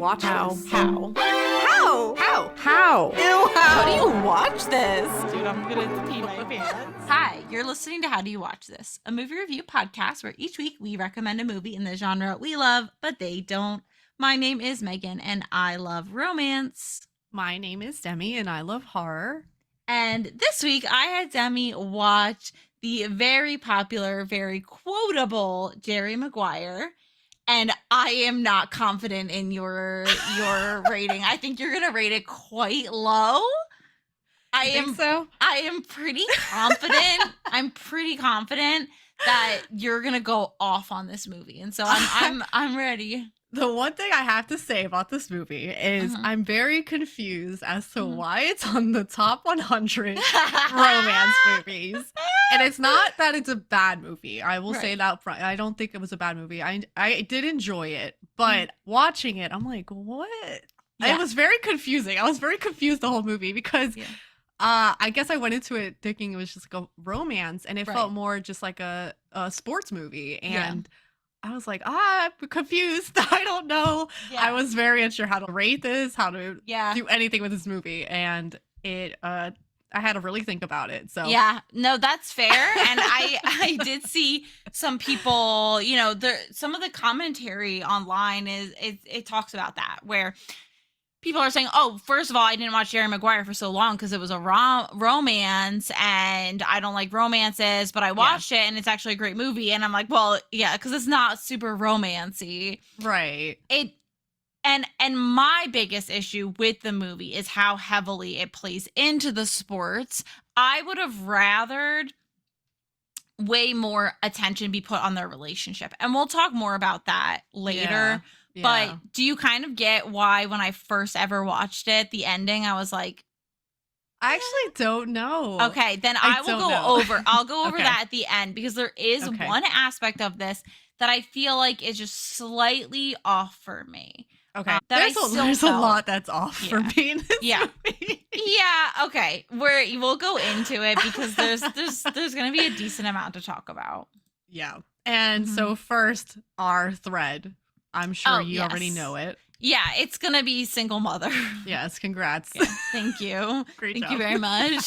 watch this? How? Ew, How do you watch this? Dude, I'm gonna pee my pants. Hi, you're listening to How Do You Watch This, a movie review podcast where each week we recommend a movie in the genre we love, but they don't. My name is Megan, and I love romance. My name is Demi, and I love horror. And this week I had Demi watch the very popular, very quotable Jerry Maguire. And I am not confident in your rating. I think you're gonna rate it quite low. I Think so? am pretty confident. I'm pretty confident that you're gonna go off on this movie, and so I'm ready. The one thing I have to say about this movie is I'm very confused as to why it's on the top 100 romance movies. And it's not that it's a bad movie. I will say that up front. I don't think it was a bad movie. I did enjoy it, but watching it, I'm like, what? Yeah. It was very confusing. I was very confused the whole movie because I guess I went into it thinking it was just like a romance, and it felt more just like a sports movie. And I was like, I'm confused. I don't know. Yeah. I was very unsure how to rate this, how to do anything with this movie. And it, I had to really think about it. So yeah, no, that's fair. And I did see some people, you know, some of the commentary online it talks about that, where people are saying, oh, first of all, I didn't watch Jerry Maguire for so long because it was a romance and I don't like romances, but I watched it and it's actually a great movie. And I'm like, well, yeah, because it's not super romancy. Right. And my biggest issue with the movie is how heavily it plays into the sports. I would have rathered way more attention be put on their relationship. And we'll talk more about that later. Yeah. But do you kind of get why when I first ever watched it, the ending, I was like, I actually don't know. okay, then I'll go over Okay. that at the end, because there is one aspect of this that I feel like is just slightly off for me. Okay. That There's a lot that's off for me in this movie. Yeah, okay. We'll go into it because there's going to be a decent amount to talk about. Yeah. And so first, our thread. I'm sure you already know it. Yeah, it's going to be single mother. Yes, congrats. Yeah, thank you. Great Thank job. you very much.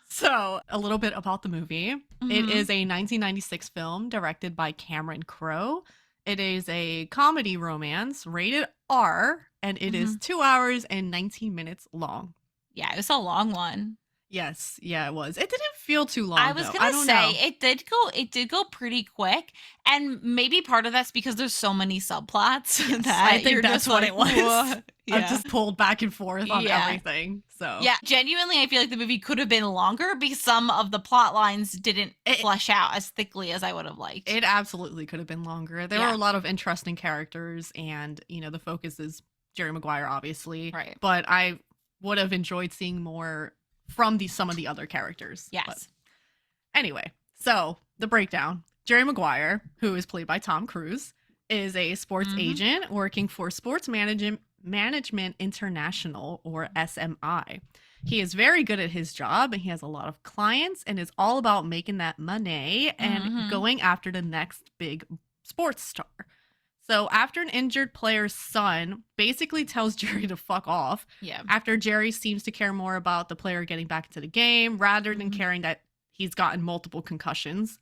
So, a little bit about the movie. It is a 1996 film directed by Cameron Crowe. It is a comedy romance rated R, and it is 2 hours and 19 minutes long. Yeah, it was a long one. Yes, yeah, it was. It didn't feel too long. I was gonna say it did go pretty quick, and maybe part of that's because there's so many subplots that I think that's what it was. Yeah. I'm just pulled back and forth on everything. So yeah, genuinely, I feel like the movie could have been longer because some of the plot lines didn't flesh out as thickly as I would have liked. It absolutely could have been longer. There were a lot of interesting characters, and the focus is Jerry Maguire, obviously. Right. But I would have enjoyed seeing more from some of the other characters. Yes. But anyway, so the breakdown. Jerry Maguire, who is played by Tom Cruise, is a sports agent working for Sports Management International, or SMI. He is very good at his job, and he has a lot of clients and is all about making that money and going after the next big sports star. So after an injured player's son basically tells Jerry to fuck off, after Jerry seems to care more about the player getting back into the game rather than caring that he's gotten multiple concussions,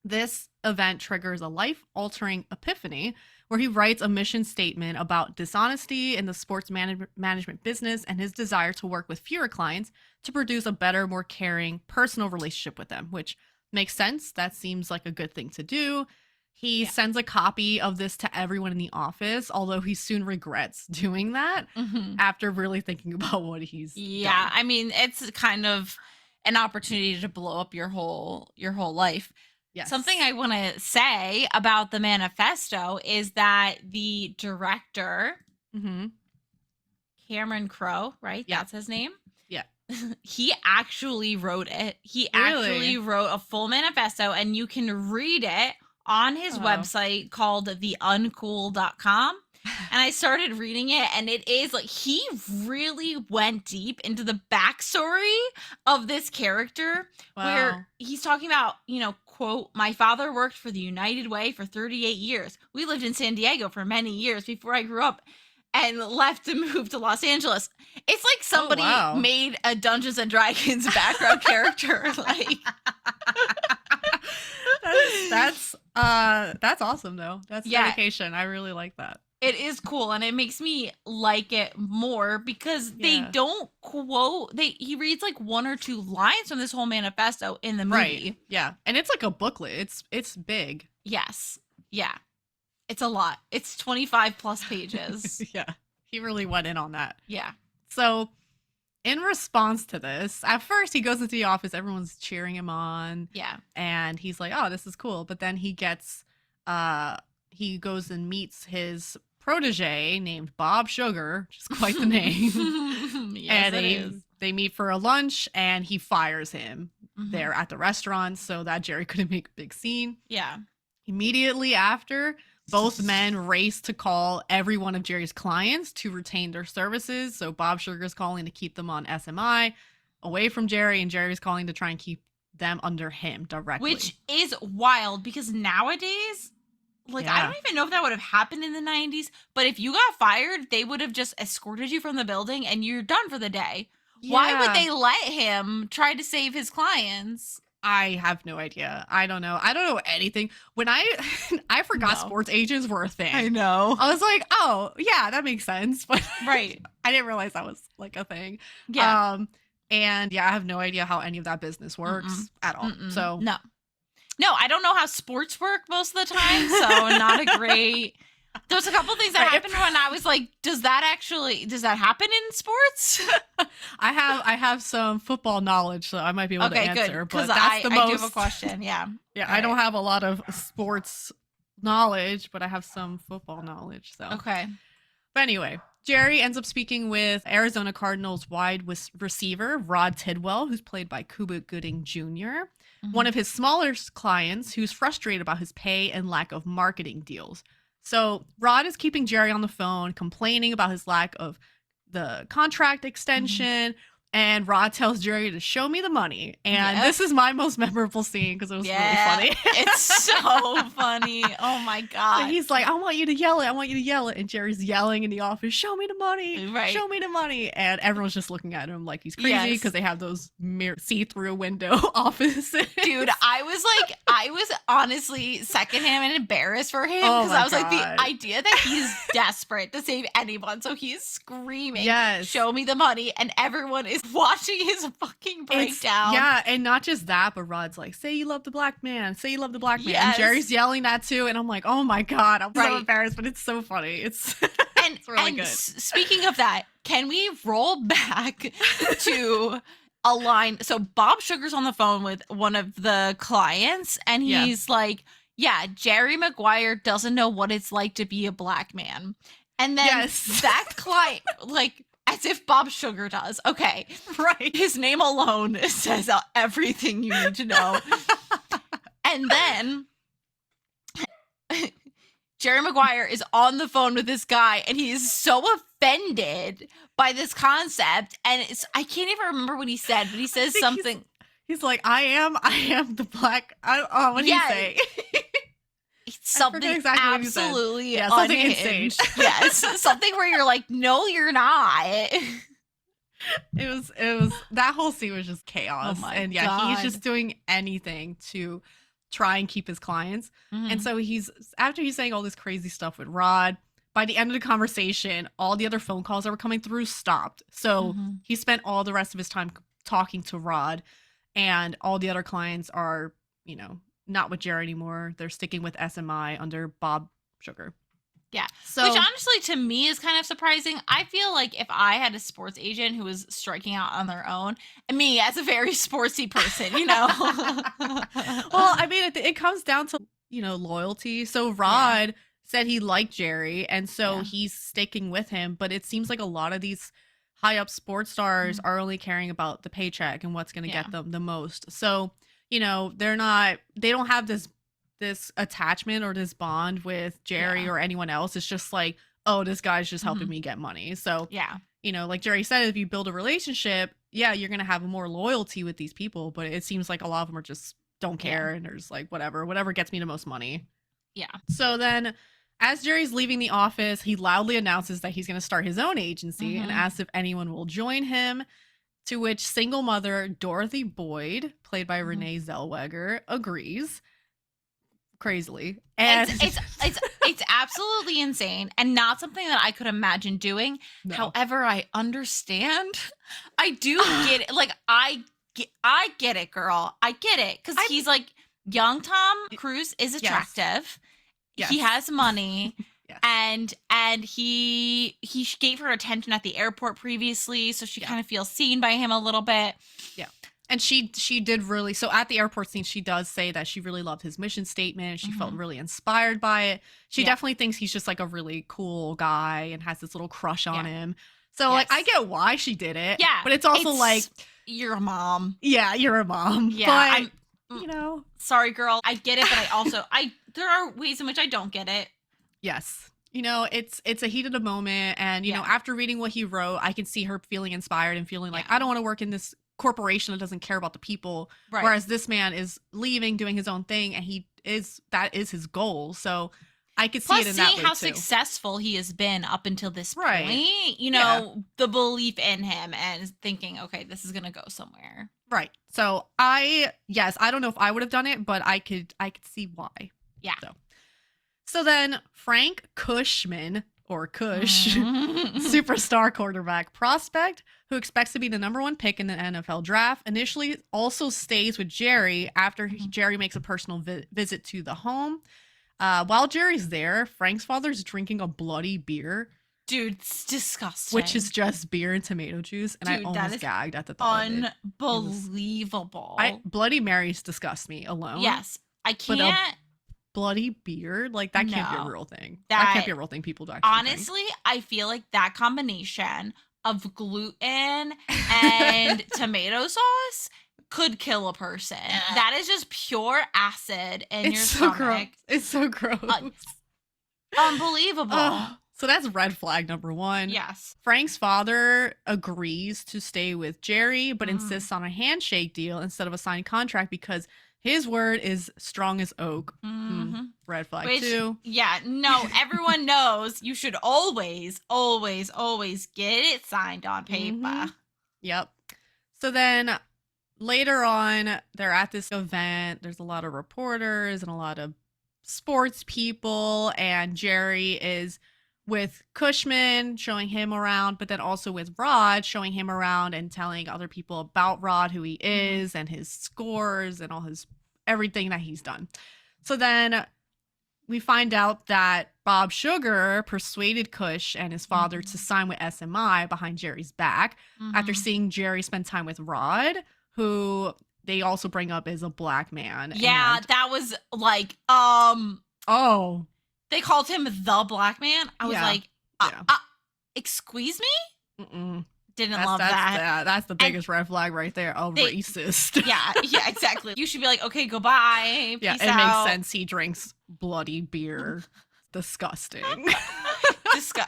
this event triggers a life-altering epiphany where he writes a mission statement about dishonesty in the sports management business and his desire to work with fewer clients to produce a better, more caring, personal relationship with them, which makes sense. That seems like a good thing to do. He sends a copy of this to everyone in the office, although he soon regrets doing that after really thinking about what he's done. I mean, it's kind of an opportunity to blow up your whole life. Yes. Something I want to say about the manifesto is that the director, Cameron Crowe, right? Yeah. That's his name? Yeah. He actually wrote it. He actually wrote a full manifesto, and you can read it on his website called theuncool.com. And I started reading it, and it is like he really went deep into the backstory of this character, where he's talking about, quote, "My father worked for the United Way for 38 years. We lived in San Diego for many years before I grew up and left to move to Los Angeles." It's like somebody wow. made a Dungeons and Dragons background character. Like, that's awesome though. That's dedication. I really like that. it is cool, and it makes me like it more because they Yeah. don't quote. He reads like one or two lines from this whole manifesto in the movie. Right. Yeah. And it's like a booklet. It's big. Yes. Yeah. It's a lot. It's 25 plus pages. Yeah. He really went in on that. Yeah. So in response to this, at first he goes into the office, everyone's cheering him on. Yeah. And he's like, oh, this is cool. But then he goes and meets his protege named Bob Sugar, which is quite the name. Yes, And they meet for a lunch and he fires him Mhm. there at the restaurant so that Jerry couldn't make a big scene. Yeah. Immediately after, both men race to call every one of Jerry's clients to retain their services. So Bob Sugar's calling to keep them on SMI away from Jerry, and Jerry's calling to try and keep them under him directly. Which is wild because nowadays, like, I Yeah. don't even know if that would have happened in the 90s, but if you got fired, they would have just escorted you from the building and you're done for the day. Why would Yeah. they let him try to save his clients? I have no idea. I don't know. I don't know anything. When I forgot No. sports agents were a thing. know. I was like, oh, yeah, that makes sense. But Right. I didn't realize that was like a thing. Yeah. And yeah, I have no idea how any of that business works at all. Mm-mm. So No, I don't know how sports work most of the time, so not a great. There was a couple things that Right. happened when I was like, does that happen in sports? I have some football knowledge, so I might be able to Okay, answer. good. But Because that's I the do most. have a question. Yeah. Yeah, All I don't right. have a lot of sports knowledge, but I have some football knowledge. So, Okay. but anyway, Jerry ends up speaking with Arizona Cardinals wide receiver Rod Tidwell, who's played by Cuba Gooding Jr., one of his smaller clients who's frustrated about his pay and lack of marketing deals. So Rod is keeping Jerry on the phone, complaining about his lack of the contract extension. And Rod tells Jerry to show me the money. And Yep. this is my most memorable scene because it was really funny. It's so funny. Oh my So god. he's like, I want you to yell it. I want you to yell it. And Jerry's yelling in the office, show me the money. Right. Show me the money. And everyone's just looking at him like he's crazy Yes. because they have those see-through window offices. Dude, I was honestly secondhand and embarrassed for him Oh because my I was like, God. the idea that he's desperate to save anyone, so he's screaming, Yes. show me the money, and everyone is watching his fucking breakdown. Yeah, and not just that, but Rod's like, say you love the black man. Say you love the black man. Yes. And Jerry's yelling that too. And I'm like, oh my God. I'm so Right. embarrassed, but it's so funny. It's And, it's really and good. Speaking of that, can we roll back to a line? So Bob Sugar's on the phone with one of the clients, and Yeah. he's like, yeah, Jerry Maguire doesn't know what it's like to be a black man. And then Yes. that client, like, as if Bob Sugar does. Okay. Right. His name alone says everything you need to know. And then Jerry Maguire is on the phone with this guy, and he is so offended by this concept. And I can't even remember what he said, but he says think something. He's like, I am the black. What did Yeah. he say? It's something exactly what he said. absolutely Yeah, something unhinged. insane. Yes, something where you're like, no, you're not. It was that whole scene was just chaos. Oh my and yeah, God. he's just doing anything to try and keep his clients. And so after he's saying all this crazy stuff with Rod, by the end of the conversation, all the other phone calls that were coming through stopped. So Mhm. he spent all the rest of his time talking to Rod, and all the other clients are, not with Jerry anymore. They're sticking with SMI under Bob Sugar. Yeah. So Which honestly to me is kind of surprising. I feel like if I had a sports agent who was striking out on their own, and me as a very sportsy person, well, I mean, it comes down to, loyalty. So Rod said he liked Jerry, and so Yeah. he's sticking with him. But it seems like a lot of these high up sports stars are only caring about the paycheck and what's going to get them the most. So, they don't have this attachment or this bond with Jerry or anyone else. It's just like, oh, this guy's just helping me get money. So, yeah. like Jerry said, if you build a relationship, you're going to have more loyalty with these people, but it seems like a lot of them are just don't care. And there's like, whatever gets me the most money. Yeah. So then as Jerry's leaving the office, he loudly announces that he's going to start his own agency and asks if anyone will join him, to which single mother Dorothy Boyd, played by Renee Zellweger, agrees. Crazily. And it's absolutely insane and not something that I could imagine doing. No. However, I understand. I do get it. Like I get it, girl. I get it because he's like young. Tom Cruise is attractive. Yes. He has money. Yes. And he gave her attention at the airport previously, so she kind of feels seen by him a little bit. Yeah. And she did really, so at the airport scene, she does say that she really loved his mission statement. She felt really inspired by it. She definitely thinks he's just like a really cool guy and has this little crush on him. So like, I get why she did it. Yeah. But it's also like, you're a mom. Yeah, you're a mom. Yeah. But, you know. Sorry, girl. I get it, but I also, there are ways in which I don't get it. Yes. You know, it's a heat of the moment. And, you know, after reading what he wrote, I can see her feeling inspired and feeling like, I don't want to work in this corporation that doesn't care about the people. Right. Whereas this man is leaving, doing his own thing, and that is his goal. So I could see it in that way too. Seeing how successful he has been up until this point, you know, the belief in him and thinking, okay, this is going to go somewhere. Right. So I don't know if I would have done it, but I could see why. Yeah. So then Frank Cushman, or Cush, superstar quarterback prospect who expects to be the number 1 pick in the NFL draft, initially also stays with Jerry after Jerry makes a personal visit to the home. While Jerry's there, Frank's father's drinking a bloody beer. Dude, it's disgusting. Which is just beer and tomato juice, and I almost gagged at the thought of it. Unbelievable. Bloody Marys disgust me alone. Yes, I can't. Bloody beer, like that can't be a real thing. That can't be a real thing people do actually honestly think. I feel like that combination of gluten and tomato sauce could kill a person. That is just pure acid in your stomach. Gross. It's so gross. Unbelievable. So that's red flag number 1. Yes. Frank's father agrees to stay with Jerry, but insists on a handshake deal instead of a signed contract because his word is strong as oak. Red flag too. Yeah, no, everyone knows you should always, always, always get it signed on paper. Yep. So then later on, they're at this event. There's a lot of reporters and a lot of sports people, and Jerry is with Cushman, showing him around, but then also with Rod, showing him around and telling other people about Rod, who he is, and his scores and all his everything that he's done. So then we find out that Bob Sugar persuaded Cush and his father to sign with SMI behind Jerry's back after seeing Jerry spend time with Rod, who they also bring up as a black man. Yeah, that was like, oh. They called him the black man. I was like, excuse me? Didn't love that. That's the biggest red flag right there. Racist. Yeah, exactly. You should be like, okay, goodbye. Yeah, Peace it out. makes sense. He drinks bloody beer. Disgusting.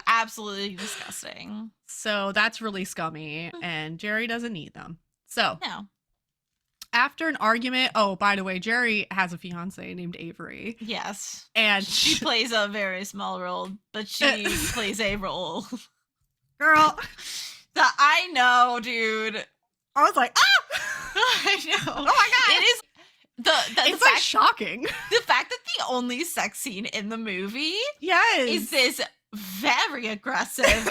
Absolutely disgusting. So that's really scummy, and Jerry doesn't need them. So no. After an argument, by the way, Jerry has a fiance named Avery. Yes. And she plays a very small role, but she plays a role. Girl. I know, dude. I was like, I know. Oh my God. It is it's like shocking. The fact that the only sex scene in the movie is this very aggressive,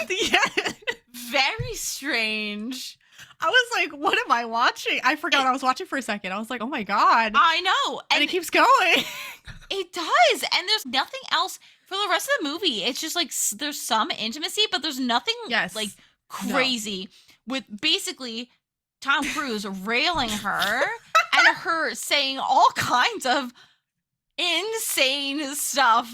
very strange. I was like, what am I watching? I forgot what I was watching for a second. I was like, oh my God. I know. And it keeps going. It does. And there's nothing else for the rest of the movie. It's just like there's some intimacy, but there's nothing like crazy with basically Tom Cruise railing her and her saying all kinds of insane stuff.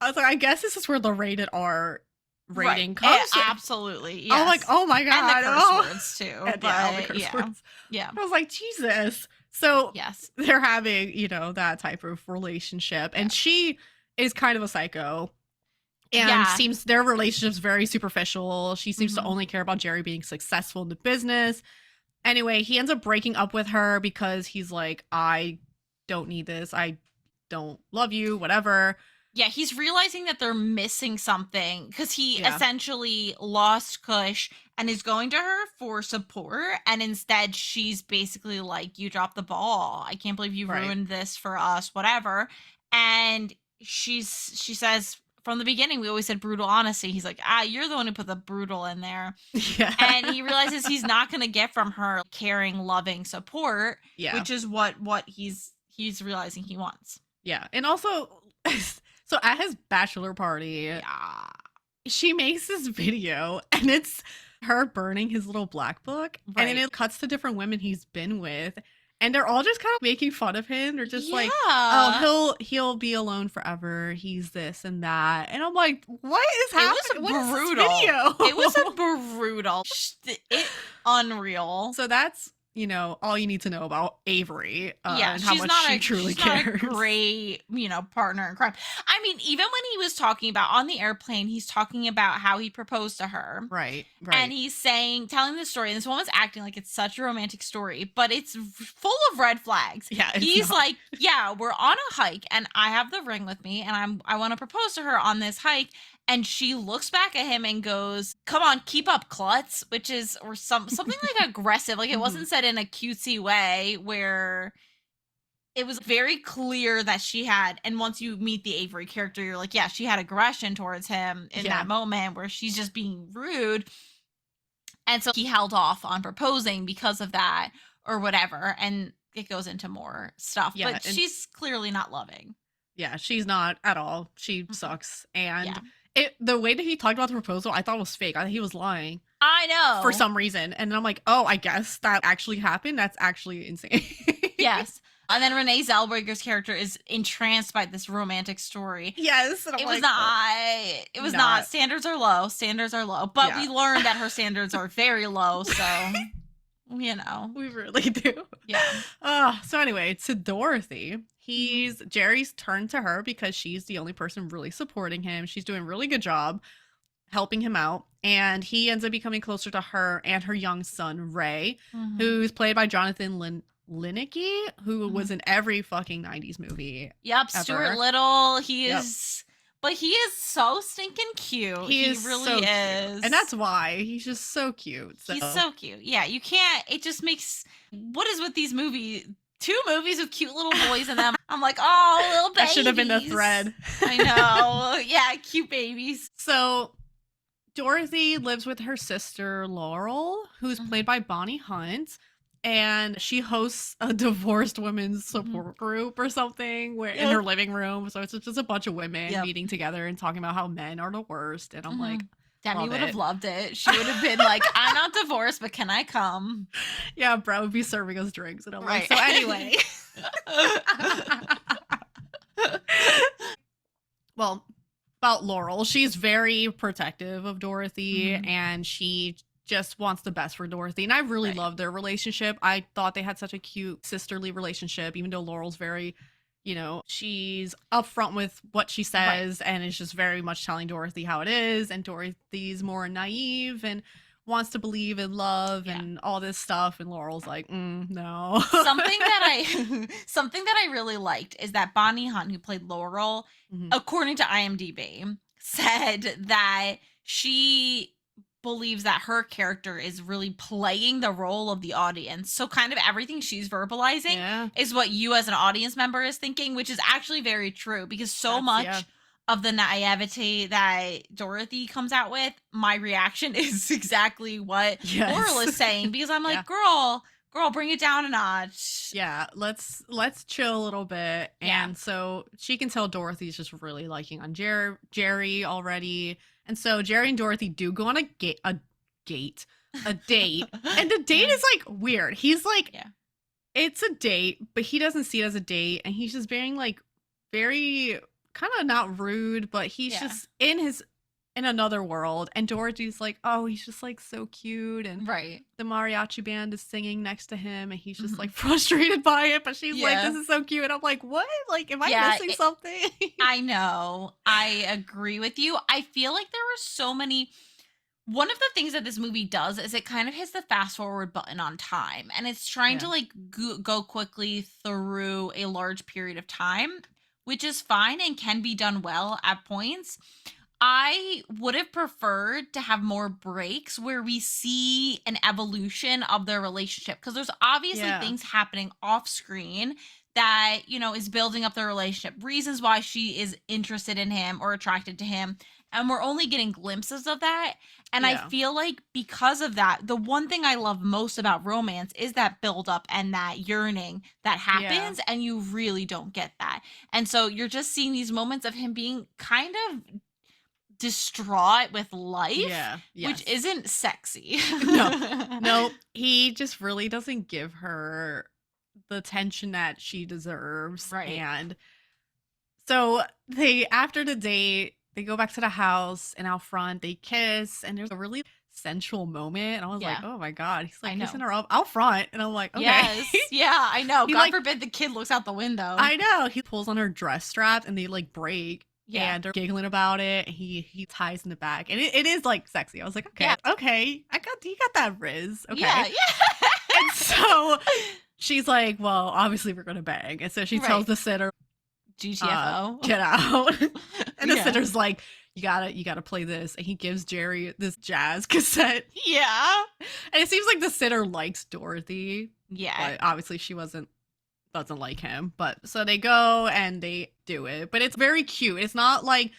I was like, I guess this is where the rated R rating comes from. Absolutely. Yes. I'm like, oh my God. And the curse words too. And all the curse words. Yeah. I was like, Jesus. So yes, they're having, that type of relationship. And she is kind of a psycho. And seems their relationship's very superficial. She seems to only care about Jerry being successful in the business. Anyway, he ends up breaking up with her because he's like, I don't need this. I don't love you, whatever. Yeah, he's realizing that they're missing something because he Yeah. essentially lost Kush and is going to her for support. And instead, she's basically like, "You dropped the ball. I can't believe you Right. ruined this for us, whatever." And she says, "From the beginning, we always said brutal honesty." He's like, "You're the one who put the brutal in there." Yeah. And he realizes he's not going to get from her caring, loving support, Yeah. which is what he's realizing he wants. Yeah. And also, so at his bachelor party, Yeah. she makes this video and it's her burning his little black book. And then Right. it cuts to different women he's been with. And they're all just kind of making fun of him. They're just like, Yeah. oh, he'll be alone forever. He's this and that. And I'm like, what is happening? What is this brutal. video? It was a brutal. Unreal. So that's, all you need to know about Avery Yeah, and how much she truly cares. Not a great, partner in crime. I mean, even when he was talking about on the airplane, he's talking about how he proposed to her. Right. And he's telling the story, and this woman's acting like it's such a romantic story, but it's full of red flags. Yeah. He's like, yeah, we're on a hike, and I have the ring with me, and I want to propose to her on this hike. And she looks back at him and goes, "Come on, keep up, klutz," which is something like aggressive. Like it wasn't said in a cutesy way where it was very clear that she had. And once you meet the Avery character, you're like, yeah, she had aggression towards him in that moment where she's just being rude. And so he held off on proposing because of that or whatever. And it goes into more stuff. Yeah, but she's clearly not loving. Yeah, she's not at all. She sucks. And Yeah. the way that he talked about the proposal, I thought was fake. I thought he was lying I know. for some reason. And then I'm like, oh, I guess that actually happened. That's actually insane. Yes. And then Renee Zellweger's character is entranced by this romantic story. Yes. And I'm It like, was not. It was not. Standards are low. Standards are low. But Yeah. we learned that her standards are very low. So, we really do. Yeah. So anyway, to Dorothy, Jerry's turned to her because she's the only person really supporting him. She's doing a really good job helping him out. And he ends up becoming closer to her and her young son, Ray, who's played by Jonathan Lineker, who was in every fucking 90s movie. Yep. ever. Stuart Little. He is. But he is so stinking cute. He really so is. Cute. And that's why he's just so cute. So. He's so cute. Yeah. You can't. It just makes. What is with these movies? 2 movies with cute little boys in them. I'm like, oh, little babies. That should have been the thread. I know. Yeah, cute babies. So Dorothy lives with her sister Laurel, who's played by Bonnie Hunt, and she hosts a divorced women's support group or something in her living room. So it's just a bunch of women meeting together and talking about how men are the worst. And I'm like, Demi would have loved it. She would have been like, I'm not divorced, but can I come? Yeah, Brett would be serving us drinks. And I'm Right. like, so anyway. Well, about Laurel, she's very protective of Dorothy and she just wants the best for Dorothy. And I really loved their relationship. I thought they had such a cute sisterly relationship, even though Laurel's very, she's upfront with what she says and is just very much telling Dorothy how it is. And Dorothy's more naive and wants to believe in love and all this stuff. And Laurel's like, no. Something that I really liked is that Bonnie Hunt, who played Laurel, according to IMDb, said that she believes that her character is really playing the role of the audience. So kind of everything she's verbalizing is what you as an audience member is thinking, which is actually very true because much of the naivety that Dorothy comes out with, my reaction is exactly what Laurel is saying because I'm like, girl, bring it down a notch. Yeah, let's chill a little bit. And so she can tell Dorothy's just really liking on Jerry already. And so Jerry and Dorothy do go on a date. And the date is like weird. He's like, it's a date, but he doesn't see it as a date. And he's just being like very kind of not rude, but he's just in another world. And Dorothy's like, oh, he's just like so cute. And the mariachi band is singing next to him. And he's just like frustrated by it. But she's like, this is so cute. And I'm like, what? Like, am I missing something? I know. I agree with you. I feel like there were so many One of the things that this movie does is it kind of hits the fast forward button on time, and it's trying to Yeah. like go quickly through a large period of time, which is fine and can be done well at points. I would have preferred to have more breaks where we see an evolution of their relationship, because there's obviously Yeah. things happening off screen that, is building up their relationship, reasons why she is interested in him or attracted to him. And we're only getting glimpses of that. And I Yeah. feel like because of that, the one thing I love most about romance is that build up and that yearning that Yeah. happens. And you really don't get that. And so you're just seeing these moments of him being kind of distraught with life, Yeah. which Yes. isn't sexy. No, he just really doesn't give her the attention that she deserves. Right. And so after the date, they go back to the house and out front, they kiss, and there's a really sensual moment. And I was like, Yeah. oh my God, he's I like know. kissing her out front. And I'm like, okay. Yes. Yeah, I know. He, God like- forbid the kid looks out the window. I know. He pulls on her dress straps and they like break. Yeah. And they're giggling about it. He ties in the back. And it is like sexy. I was like, okay, Yeah. okay. You got that Riz. Okay. Yeah. And so she's like, well, obviously we're gonna bang. And so she tells Right. the sitter, GTFO. get out. And the Yeah. sitter's like, you gotta play this. And he gives Jerry this jazz cassette. Yeah. And it seems like the sitter likes Dorothy. Yeah. But obviously she doesn't like him. But so they go and they do it. But it's very cute. It's not like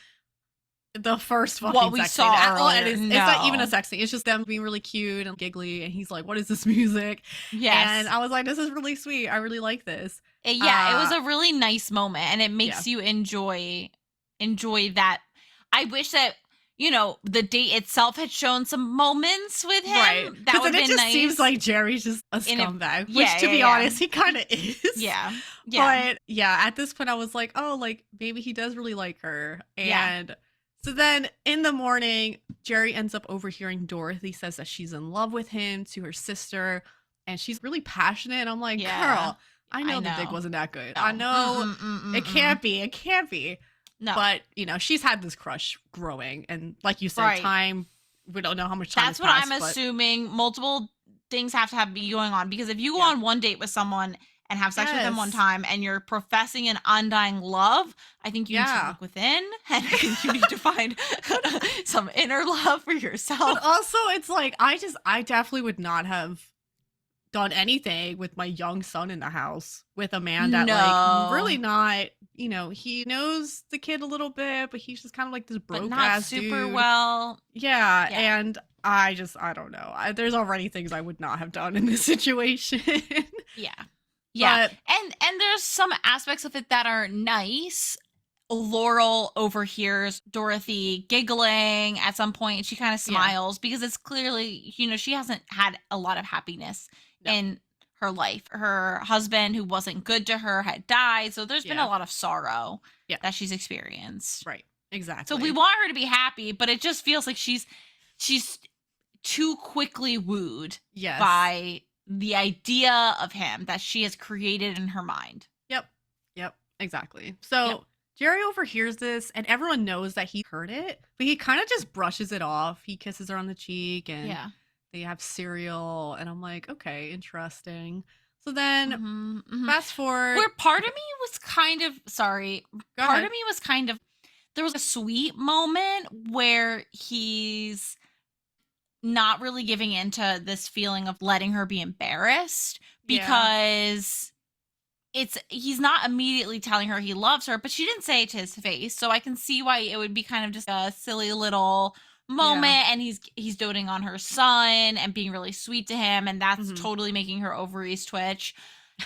the first fucking What we sex saw scene at all. And earlier. it's not even No. a sex scene. It's just them being really cute and giggly. And he's like, what is this music? Yes. And I was like, this is really sweet. I really like this. It was a really nice moment, and it makes you enjoy that. I wish that the date itself had shown some moments with him. Right. That would it have been just nice. seems like Jerry's just a In a- scumbag. Yeah, which, to yeah, be yeah. honest, he kind of is. Yeah. Yeah. But yeah, at this point, I was like, oh, like maybe he does really like her. Yeah. And so then in the morning, Jerry ends up overhearing Dorothy says that she's in love with him to her sister. And she's really passionate. And I'm like, Yeah. girl, I know the dick know. wasn't that good. No. I know it Mm-mm. can't be. It can't be. No. But, she's had this crush growing. And like you said, Right. time, we don't know how much time That's has what passed, I'm but- assuming. Multiple things have to be going on, because if you go Yeah. on one date with someone and have sex with them one Yes. time and you're professing an undying love, I think you need to Yeah. look within, and I think you need to find some inner love for yourself. But also, it's like, I definitely would not have done anything with my young son in the house with a man that, No. like, really not, he knows the kid a little bit, but he's just kind of like this broke But not ass super dude. well. Yeah, Yeah. and I don't know. There's already things I would not have done in this situation. Yeah. Yeah. But, And there's some aspects of it that are nice. Laurel overhears Dorothy giggling at some point. She kind of Yeah. smiles because it's clearly, she hasn't had a lot of happiness No. in her life. Her husband, who wasn't good to her, had died. So there's been Yeah. a lot of sorrow Yeah. that she's experienced. right, exactly. So we want her to be happy, but it just feels like she's too quickly wooed yes. by the idea of him that she has created in her mind. Yep, exactly. So Yep. Jerry overhears this, and everyone knows that he heard it, but he kind of just brushes it off. He kisses her on the cheek, and Yeah. they have cereal, and I'm like, okay, interesting. So then, Mhm, mhm. fast forward. Where part of me was kind of sorry, Go part ahead. of me was kind of, there was a sweet moment where he's not really giving into this feeling of letting her be embarrassed, Yeah. because he's not immediately telling her he loves her, but she didn't say it to his face, so I can see why it would be kind of just a silly little moment. And he's doting on her son and being really sweet to him, and that's Mhm. totally making her ovaries twitch.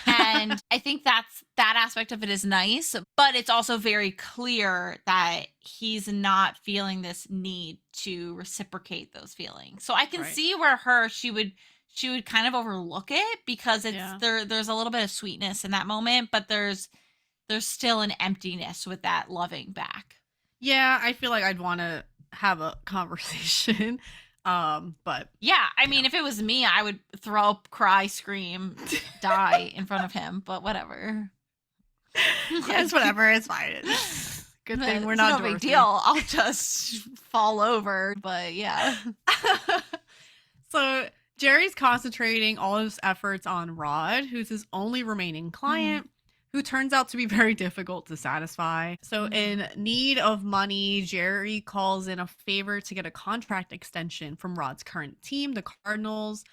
And I think that aspect of it is nice, but it's also very clear that he's not feeling this need to reciprocate those feelings. So I can Right. see where she would kind of overlook it, because it's Yeah. there's a little bit of sweetness in that moment, but there's still an emptiness with that loving back. Yeah, I feel like I'd want to have a conversation. But Yeah, I mean, if it was me, I would throw up, cry, scream, die in front of him, but whatever. yeah, it's whatever. It's fine. Good thing we're It's not no big Dorothy. deal. I'll just fall over. But yeah. So Jerry's concentrating all his efforts on Rod, who's his only remaining client, who turns out to be very difficult to satisfy. So in need of money, Jerry calls in a favor to get a contract extension from Rod's current team, the Cardinals,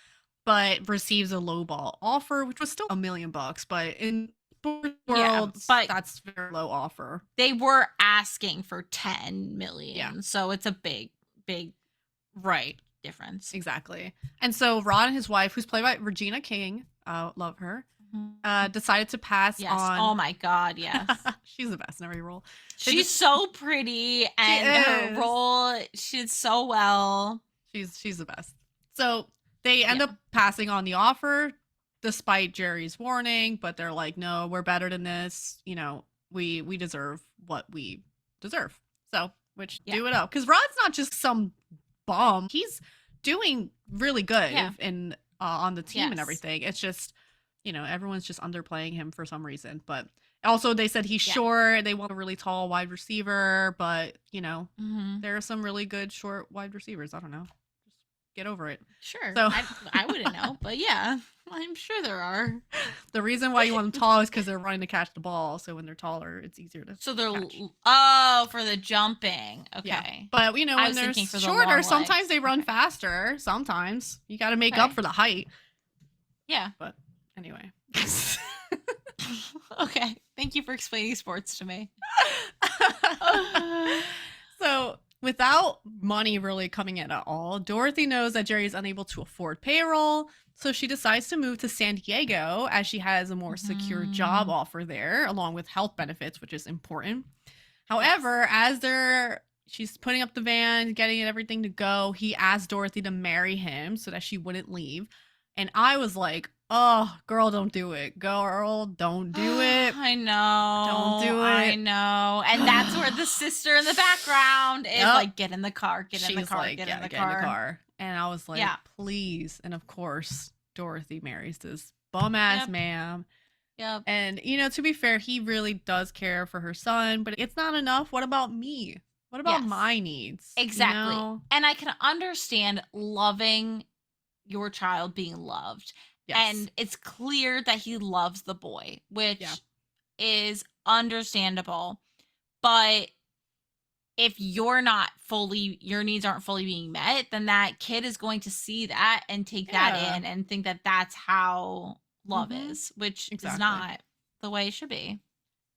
but receives a lowball offer, which was still $1 million, but in sports world, but that's a very low offer. They were asking for 10 million. Yeah. So it's a big Right. difference. Exactly. And so Rod and his wife, who's played by Regina King, love her, decided to pass on. Oh my God, yes. She's the best in every role. She's so pretty, and her role, she did so well. She's the best. So they end up passing on the offer despite Jerry's warning, but they're like, no, we're better than this. You know, we deserve what we deserve. So, do it up. Because Rod's not just some bum. He's doing really good in on the team and everything. It's just, you know, everyone's just underplaying him for some reason. But also they said he's short. They want a really tall wide receiver, but you know, there are some really good short wide receivers. I don't know. Just get over it. Sure. So I wouldn't know, but yeah, I'm sure there are. The reason why you want them tall is because they're running to catch the ball. So when they're taller, it's easier to. So they're catch. For the jumping. Okay. Yeah. But you know, when they're shorter, sometimes they run faster. Sometimes you got to make up for the height. Yeah. But anyway. Okay. Thank you for explaining sports to me. So without money really coming in at all, Dorothy knows that Jerry is unable to afford payroll. So she decides to move to San Diego as she has a more secure job offer there, along with health benefits, which is important. However, as she's putting up the van, getting everything to go, he asked Dorothy to marry him so that she wouldn't leave. And I was like, oh, girl, don't do it. Girl, don't do it. I know. Don't do it. I know. And that's where the sister in the background is like, get in the car, get in the car, like, get in the in car. the car. And I was like, please. And of course, Dorothy marries this bum ass man. Yep. And, you know, to be fair, he really does care for her son, but it's not enough. What about me? What about my needs? Exactly. You know? And I can understand loving your child being loved. Yes. And it's clear that he loves the boy, which is understandable. But if your needs aren't fully being met, then that kid is going to see that and take that in and think that that's how love is, which is not the way it should be.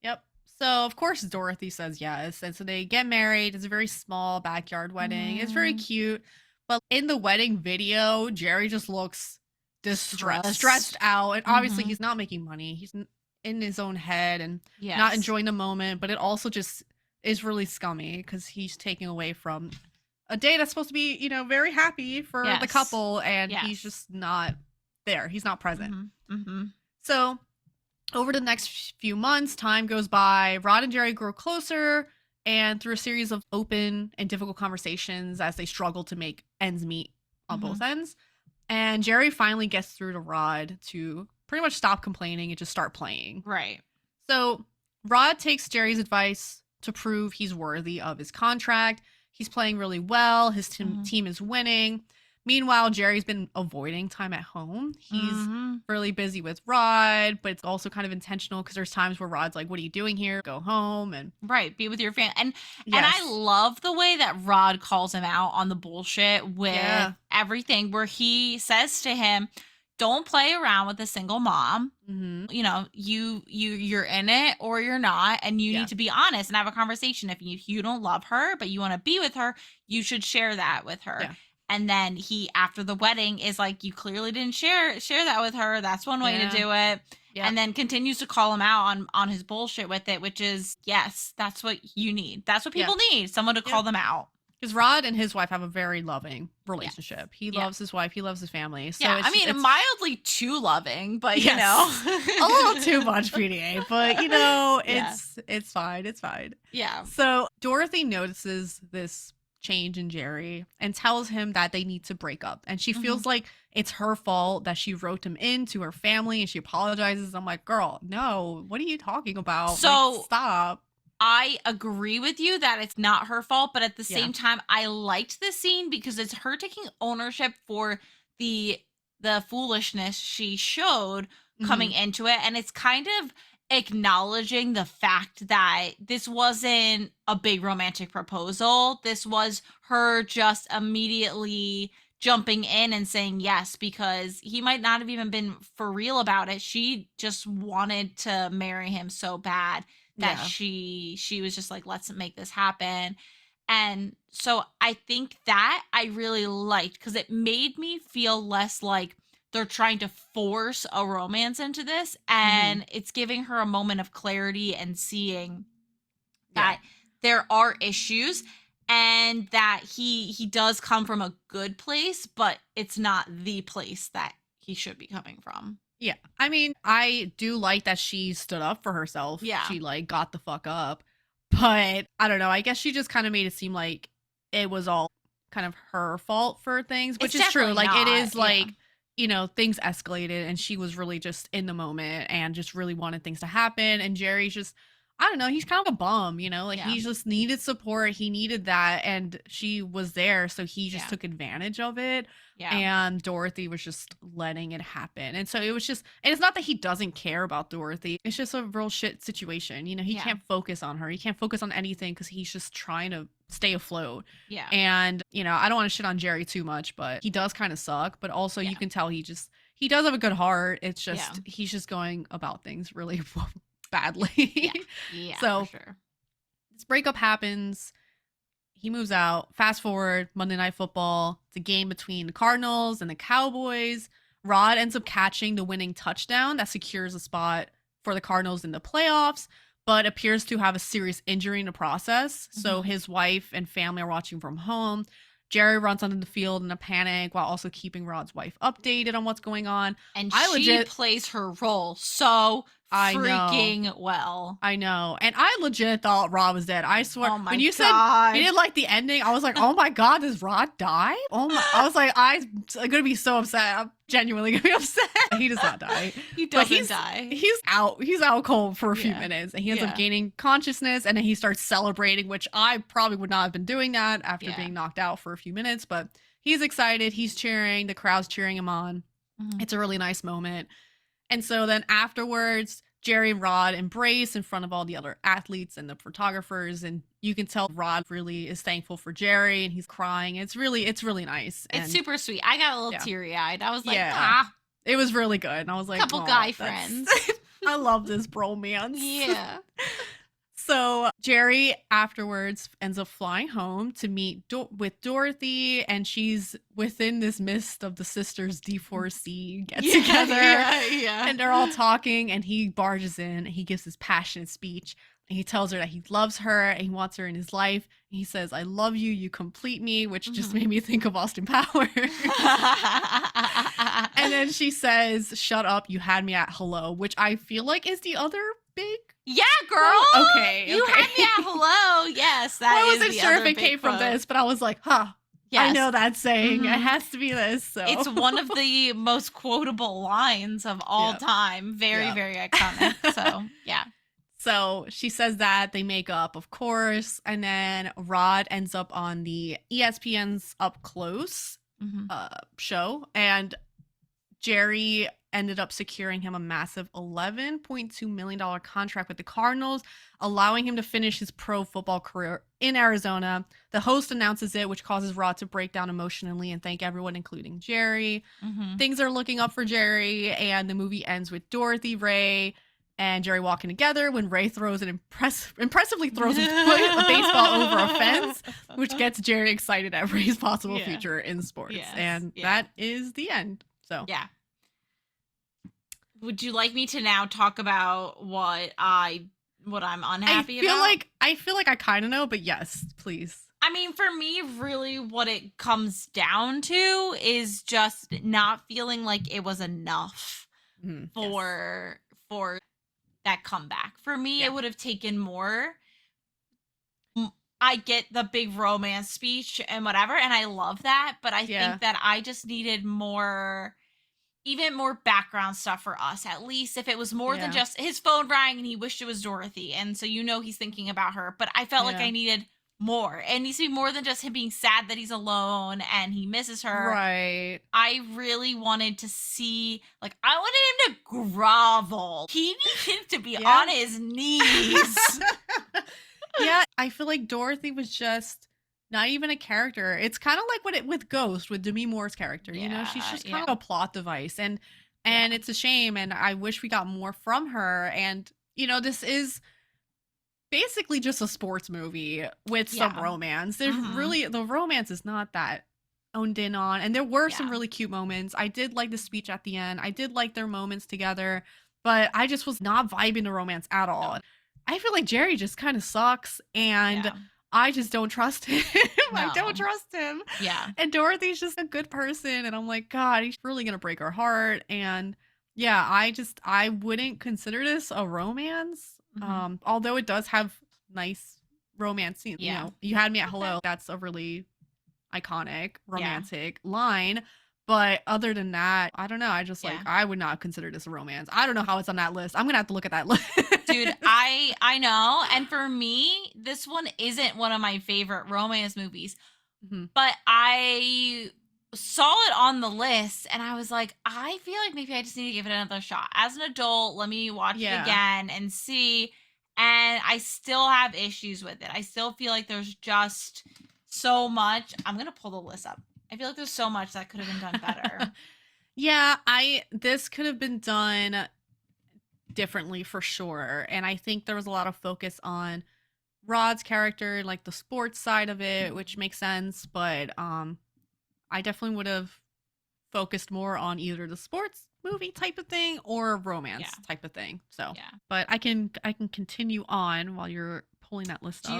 Yep. So, of course, Dorothy says yes. And so they get married. It's a very small backyard wedding. It's very cute. But in the wedding video, Jerry just looks stressed out. And obviously, he's not making money. He's in his own head and not enjoying the moment. But it also just is really scummy because he's taking away from a day that's supposed to be, you know, very happy for the couple. And he's just not there. He's not present. So over the next few months, time goes by. Rod and Jerry grow closer. And through a series of open and difficult conversations as they struggle to make ends meet on both ends. And Jerry finally gets through to Rod to pretty much stop complaining and just start playing. Right. So Rod takes Jerry's advice to prove he's worthy of his contract. He's playing really well. His team is winning. Meanwhile, Jerry's been avoiding time at home. He's really busy with Rod, but it's also kind of intentional because there's times where Rod's like, what are you doing here? Go home and be with your family. And I love the way that Rod calls him out on the bullshit with everything, where he says to him, don't play around with a single mom. You know, you're in it or you're not, and you need to be honest and have a conversation. If you don't love her, but you want to be with her, you should share that with her. Yeah. And then he, after the wedding, is like, you clearly didn't share that with her. That's one way to do it. Yep. And then continues to call him out on his bullshit with it, which is, yes, that's what you need. That's what people need, someone to call them out. Because Rod and his wife have a very loving relationship. He loves his wife. He loves his family. So it's mildly too loving, but you know. A little too much PDA, but you know, it's fine. It's fine. Yeah. So Dorothy notices this change in Jerry and tells him that they need to break up. And she feels like it's her fault that she wrote him into her family, and she apologizes. I'm like, girl, no, what are you talking about? So like, stop. I agree with you that it's not her fault, but at the Yeah. same time, I liked this scene because it's her taking ownership for the the foolishness she showed coming Mhm. into it, and it's kind of acknowledging the fact that this wasn't a big romantic proposal. This was her just immediately jumping in and saying yes because he might not have even been for real about it. She just wanted to marry him so bad that Yeah. she was just like, let's make this happen. And so I think that I really liked because it made me feel less like they're trying to force a romance into this, Mhm. and it's giving her a moment of clarity and seeing Yeah. that there are issues and that he does come from a good place, but it's not the place that he should be coming from. Yeah. I mean, I do like that she stood up for herself. Yeah. She like got the fuck up. But I don't know. I guess she just kind of made it seem like it was all kind of her fault for things, which It's is true. definitely Like it not. is like, you know, things escalated and she was really just in the moment and just really wanted things to happen. And Jerry's just, I don't know, he's kind of a bum, you know, like Yeah. he just needed support. He needed that. And she was there. So he just Yeah. took advantage of it. Yeah. And Dorothy was just letting it happen. And so it was just, and it's not that he doesn't care about Dorothy. It's just a real shit situation. You know, he Yeah. can't focus on her. He can't focus on anything because he's just trying to stay afloat. Yeah. And, you know, I don't want to shit on Jerry too much, but he does kind of suck. But also Yeah. you can tell he does have a good heart. It's just, Yeah. he's just going about things really badly. Yeah. Yeah. So for sure. this breakup happens. He moves out. Fast forward, Monday Night Football. It's a game between the Cardinals and the Cowboys. Rod ends up catching the winning touchdown that secures a spot for the Cardinals in the playoffs, but appears to have a serious injury in the process. So Mhm. his wife and family are watching from home. Jerry runs onto the field in a panic while also keeping Rod's wife updated on what's going on. And I she legit- plays her role so I know. freaking well. I know. And I legit thought Rod was dead. I swear. Oh my when you God. said you didn't like the ending, I was like, oh my God, does Rod die? Oh my. I was like, I'm going to be so upset. I'm genuinely going to be upset. He does not die. He But doesn't die. He's out. He's out cold for a few Yeah. minutes. And he ends Yeah. up gaining consciousness. And then he starts celebrating, which I probably would not have been doing that after Yeah. being knocked out for a few minutes. But he's excited. He's cheering. The crowd's cheering him on. Mhm. It's a really nice moment. And so then afterwards, Jerry and Rod embrace in front of all the other athletes and the photographers, and you can tell Rod really is thankful for Jerry, and he's crying. It's really nice. And It's super sweet. I got a little Yeah. teary-eyed. I was like, Yeah. it was really good. And I was like, couple "Aw, guy that's- friends." I love this bromance. Yeah. So Jerry afterwards ends up flying home to meet with Dorothy, and she's within this mist of the sisters D4C get together. Yeah. And they're all talking, and he barges in. And he gives his passionate speech. And he tells her that he loves her and he wants her in his life. And he says, "I love you. You complete me," which just made me think of Austin Powers. And then she says, "Shut up. You had me at hello," which I feel like is the other big. Yeah, girl. Okay. You had me at hello. Yes, that I is wasn't the sure other if it big came from quote. this, but I was like, huh. Yes. I know that saying. It Mhm. has to be this. So It's one of the most quotable lines of all Yep. time. Very, Yep. very iconic. So, yeah. So she says that they make up, of course, and then Rod ends up on the ESPN's Up Close Mhm. show, and Jerry ended up securing him a massive $11.2 million contract with the Cardinals, allowing him to finish his pro football career in Arizona. The host announces it, which causes Rod to break down emotionally and thank everyone, including Jerry. Mhm. Things are looking up for Jerry, and the movie ends with Dorothy, Ray, and Jerry walking together when Ray throws an impressively throws a baseball over a fence, which gets Jerry excited at Ray's possible Yeah. future in sports. Yes, And yeah. that is the end. So Yeah. Would you like me to now talk about what I'm unhappy about? I feel like I kind of know, but yes, please. I mean, for me, really what it comes down to is just not feeling like it was enough Mhm, yes. for that comeback. For me, Yeah. it would have taken more. I get the big romance speech and whatever, and I love that, but I Yeah. think that I just needed more even more background stuff for us, at least if it was more than just his phone rang and he wished it was Dorothy. And so, he's thinking about her. But I felt like I needed more. It needs to be more than just him being sad that he's alone and he misses her. Right. I really wanted to see, I wanted him to grovel. He needed to be on his knees. Yeah, I feel like Dorothy was just not even a character. It's kind of like with Ghost, with Demi Moore's character. She's just kind of a plot device, and it's a shame. And I wish we got more from her. And this is basically just a sports movie with some romance. There's really, the romance is not that owned in on, and there were some really cute moments. I did like the speech at the end. I did like their moments together, but I just was not vibing the romance at all. No. I feel like Jerry just kind of sucks, and I just don't trust him. No. I don't trust him. Yeah. And Dorothy's just a good person, and I'm like, God, he's really gonna break her heart. And I wouldn't consider this a romance. Although it does have nice romance scenes. You had me at hello. That's a really iconic romantic line. But other than that, I don't know. I just I would not consider this a romance. I don't know how it's on that list. I'm gonna have to look at that list. Dude, I know. And for me, this one isn't one of my favorite romance movies. But I saw it on the list and I was like, I feel like maybe I just need to give it another shot. As an adult, let me watch it again and see. And I still have issues with it. I still feel like there's just so much. I'm going to pull the list up. I feel like there's so much that could have been done better. This could have been done differently for sure. And I think there was a lot of focus on Rod's character, like the sports side of it, which makes sense. But I definitely would have focused more on either the sports movie type of thing or romance type of thing. So, but I can continue on while you're pulling that list up. Do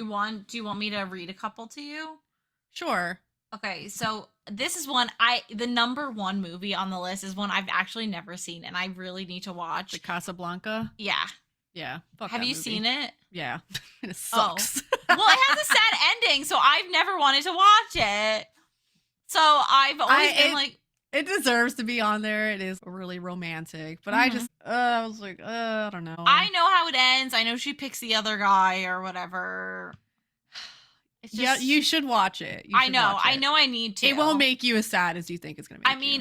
you want me to read a couple to you? Sure. Okay, so this is one the number one movie on the list is one I've actually never seen and I really need to watch. The Casablanca? Yeah. Yeah. Have you seen it? Yeah. And it sucks. Well, it has a sad ending, so I've never wanted to watch it. So I've always been like, it deserves to be on there. It is really romantic, but I was like, I don't know. I know how it ends. I know she picks the other guy or whatever. It's just, you should watch it. I know I need to. It won't make you as sad as you think it's going to make you.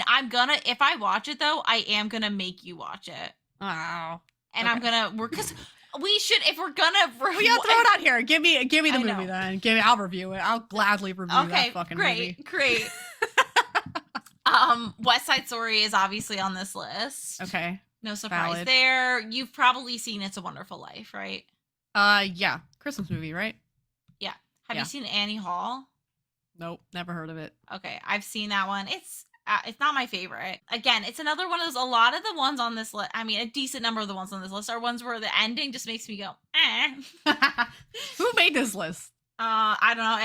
If I watch it though, I am going to make you watch it. Oh. And I'm going to, because we should, if we're going to. Well, yeah, throw it out here. Give me the movie then. I'll review it. I'll gladly review that fucking movie. Great. West Side Story is obviously on this list. Okay. No surprise there. You've probably seen It's a Wonderful Life, right? Yeah. Christmas movie, right? Yeah. Have you seen Annie Hall? Nope, never heard of it. Okay, I've seen that one. It's not my favorite. Again, it's another one of those. A lot of the ones on this list, I mean, a decent number of the ones on this list are ones where the ending just makes me go, eh. Who made this list? I don't know.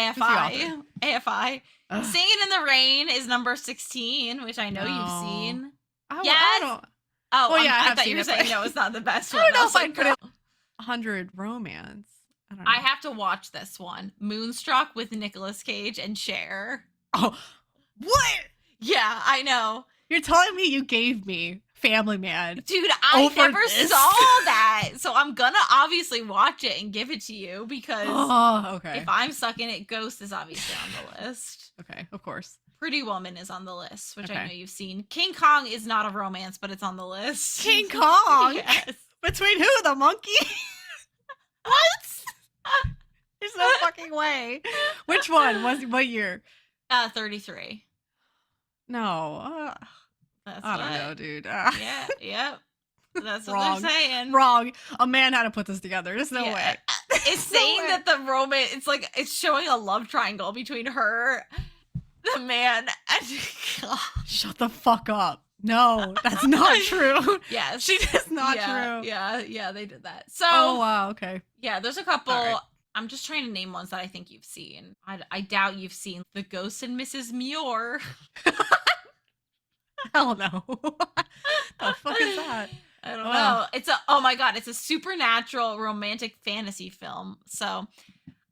AFI. Singing in the Rain is number 16, which I know you've seen. Oh, yes. I don't. Oh, well, I thought you were saying no, it's not the best one. I don't know if I'd put it 100 romance. I don't know. I have to watch this one. Moonstruck with Nicolas Cage and Cher. Oh, what? Yeah, I know. You're telling me you gave me Family Man. Dude, I never saw that. So I'm gonna obviously watch it and give it to you because if I'm stuck in it, Ghost is obviously on the list. Okay, of course. Pretty Woman is on the list, which I know you've seen. King Kong is not a romance, but it's on the list. King Kong? Yes. Between who? The monkey? What? There's no fucking way. Which one? What year? 33. No. I don't know, dude. Yep. That's what they're saying. Wrong. A man had to put this together. There's no way. It's saying that the romance, it's showing a love triangle between her, the man, and God. Shut the fuck up. No, that's not true. Yes. She is not true. Yeah, they did that. So. Oh, wow, okay. Yeah, there's a couple. Right. I'm just trying to name ones that I think you've seen. I doubt you've seen The Ghost and Mrs. Muir. Hell no. The fuck is that? I don't know. Oh my God, it's a supernatural romantic fantasy film. So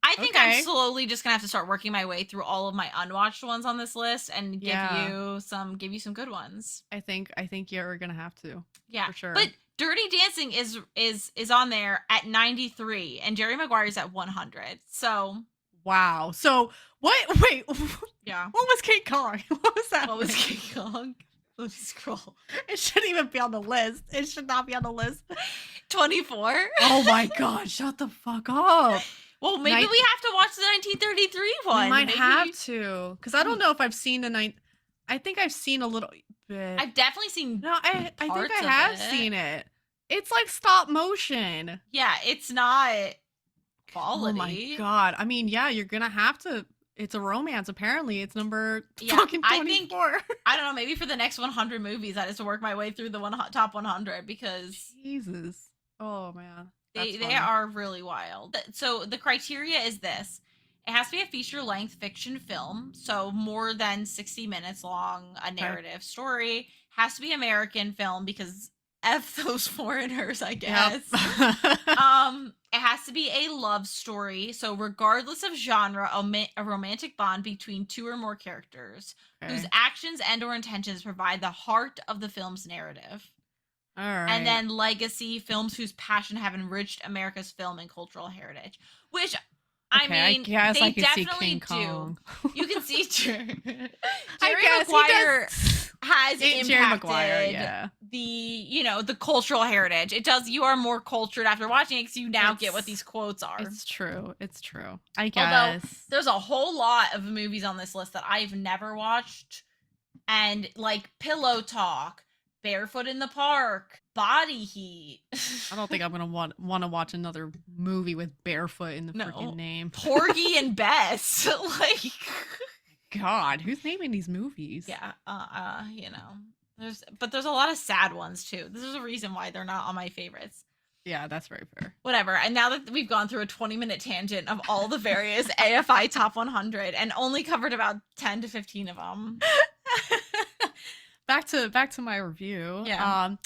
I think Okay. I'm slowly just gonna have to start working my way through all of my unwatched ones on this list and give you some good ones. I think you're gonna have to. Yeah, for sure. But Dirty Dancing is on there at 93, and Jerry Maguire's at 100. So wow. So what? Wait. yeah. What was King Kong? What was that? What was King Kong? Let me scroll. It shouldn't even be on the list. It should not be on the list. 24. Oh my god! Shut the fuck up. Well, maybe we have to watch the 1933 one. We might maybe. have to, because I don't know if I've seen the I think I've seen a little bit. I've definitely seen. No, I think parts I of have it. seen it. It's like stop motion. Yeah, it's not quality. Oh my god! I mean, yeah, you're gonna have to. It's a romance. Apparently, it's number Yeah, fucking I think- 24. I don't know. Maybe for the next 100 movies, I just to work my way through the top 100 because Jesus. Oh man. they That's funny. are really wild. So the criteria is this: it has to be a feature-length fiction film, so more than 60 minutes long, a narrative story. Has to be American film because F those foreigners, I guess. Yep. It has to be a love story, so regardless of genre, a romantic bond between two or more characters whose Okay. actions and or intentions provide the heart of the film's narrative. All right. And then legacy, films whose passion have enriched America's film and cultural heritage. Which, I Okay, mean, guess they I can see definitely King do. Kong. You can see Jerry guess he Maguire does- has impacted Jerry Maguire, yeah. the cultural heritage. It does. You are more cultured after watching it because you now get what these quotes are. It's true. It's true. I Although, guess. there's a whole lot of movies on this list that I've never watched, and like Pillow Talk, Barefoot in the Park, Body Heat. I don't think I'm gonna want to watch another movie with barefoot in the No. freaking name. Porgy and Bess. Like, God, who's naming these movies? yeah, you know, there's a lot of sad ones too. This is a reason why they're not on my favorites. Yeah, that's very fair. Whatever. And now that we've gone through a 20-minute tangent of all the various AFI top 100 and only covered about 10 to 15 of them. Back to my review. Yeah.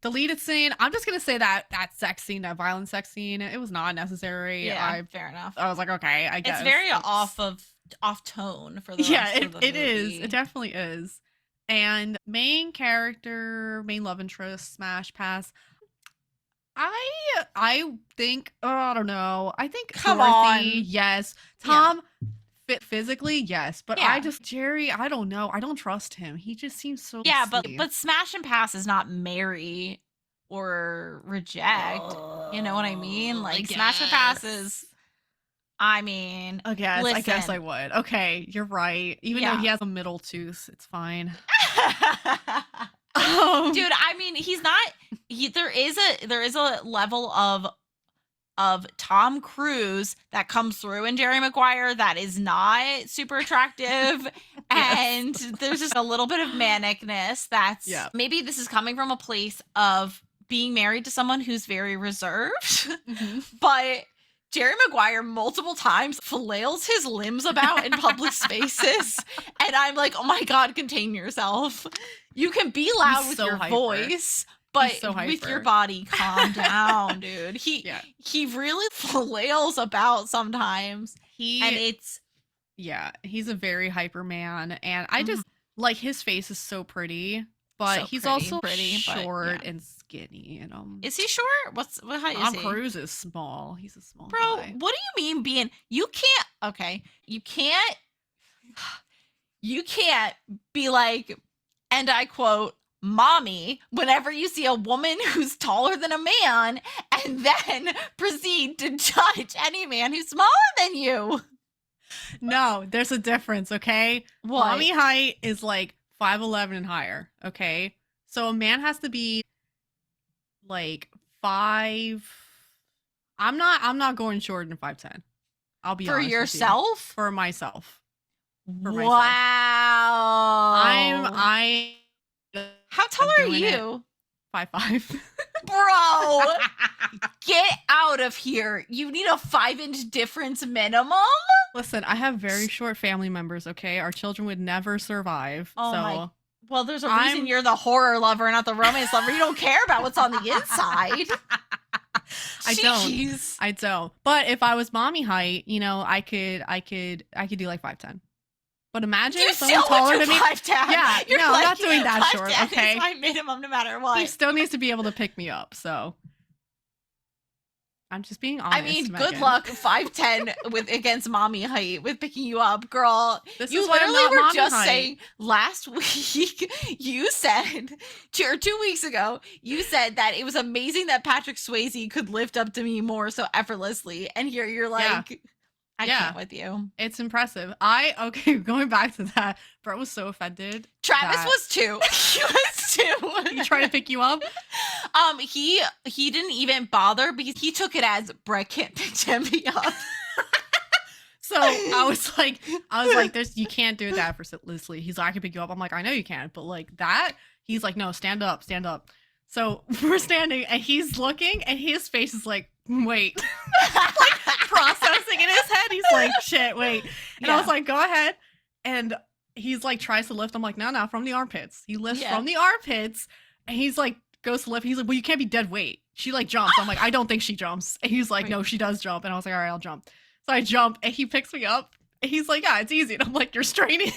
Deleted scene. I'm just gonna say that sex scene, that violent sex scene, it was not necessary. Yeah, fair enough. I was like, okay, I guess It's very off tone for the yeah, rest of the it is. movie. It definitely is. And main character, main love interest, smash pass. I think I don't know. I think Come Dorothy, on. yes. Yeah. Tom fit physically, yes. But Yeah. Jerry, I don't know. I don't trust him. He just seems so Yeah, silly. but smash and pass is not marry or reject. You know what I mean? Like smash and pass is. I mean, I guess I listen. would. Okay, you're right. Even though Yeah. he has a middle tooth, it's fine. dude. I mean, he's not. There is a level of Tom Cruise that comes through in Jerry Maguire that is not super attractive. And there's just a little bit of manicness that's maybe this is coming from a place of being married to someone who's very reserved. Mhm. But Jerry Maguire multiple times flails his limbs about in public spaces. And I'm like, oh my God, contain yourself. You can be loud He's with so your hyper. voice, but so with your hyper. body, calm down, dude. He really flails about sometimes. And it's he's a very hyper man, and I just like his face is so pretty, but So he's pretty, also pretty, but, short yeah. and skinny, and Is he short? What height Tom is he? Cruise is small. He's a small Bro, guy. what do you mean being you can't be like, and I quote, mommy, whenever you see a woman who's taller than a man and then proceed to judge any man who's smaller than you. No, there's a difference, okay? What? Mommy height is like 5'11" and higher, okay? So a man has to be like 5. I'm not going shorter than 5'10". I'll be For honest with you. yourself? For myself. For myself. Wow. I How tall I'm are doing it. you? 5'5". Bro, get out of here. You need a 5-inch difference minimum? Listen, I have very short family members, okay? Our children would never survive. Oh so my- Well, there's a reason you're the horror lover, not the romance lover. You don't care about what's on the inside. I don't. Jeez. I don't. But if I was mommy height, you know, I could do like 5'10". But imagine You someone still taller would than do me. 5'10". Yeah, You're no, I'm not like, doing that 5'10" short. Okay, is my minimum no matter he what. still needs to be able to pick me up. So I'm just being honest. I mean, good Megan. luck 5'10" with against mommy height with picking you up, girl. This You is why I'm literally not were mommy just height. saying last week. You said, or 2 weeks ago, you said that it was amazing that Patrick Swayze could lift up to me more so effortlessly, and here you're like, I can't with you. It's impressive. Going back to that, Brett was so offended. Travis that was 2. He was 2. he tried to pick you up. He didn't even bother because he took it as Brett can't pick Demi up. So I was like, "There's you can't do that effortlessly." He's like, "I can pick you up." I'm like, "I know you can," but like that, he's like, "No, stand up, stand up." So we're standing, and he's looking, and his face is like, "Wait," like processing in his head. He's like, "Shit, wait," and I was like, "Go ahead," and he's like, tries to lift. I'm like, "No, from the armpits." He lifts from the armpits, and he's like, goes to lift. He's like, "Well, you can't be dead weight." She like jumps. I'm like, "I don't think she jumps," and he's like, "No, she does jump," and I was like, "All right, I'll jump." So I jump, and he picks me up. And he's like, "Yeah, it's easy." And I'm like, "You're straining."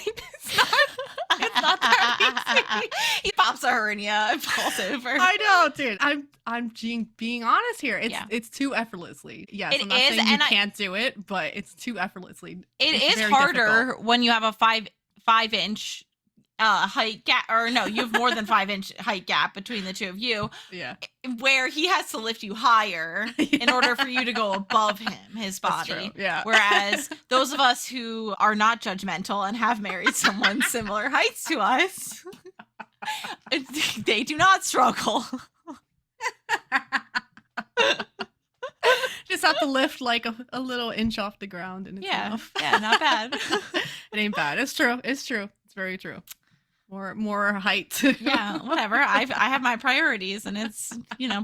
It's not that easy. He pops a hernia and falls over. I know, dude. I'm being honest here. It's too effortlessly. Yes, It I'm not is, saying you and can't do it, but it's too effortlessly. It It's is very harder difficult. when you have a 5'5" height gap, or no, you have more than 5" height gap between the two of you. Yeah. Where he has to lift you higher in order for you to go above him, his body. That's true. Yeah. Whereas those of us who are not judgmental and have married someone similar heights to us, they do not struggle. Just have to lift like a little inch off the ground, and it's enough. Yeah, not bad. It ain't bad. It's true. It's true. It's very true. More height. Yeah, whatever. I have my priorities, and it's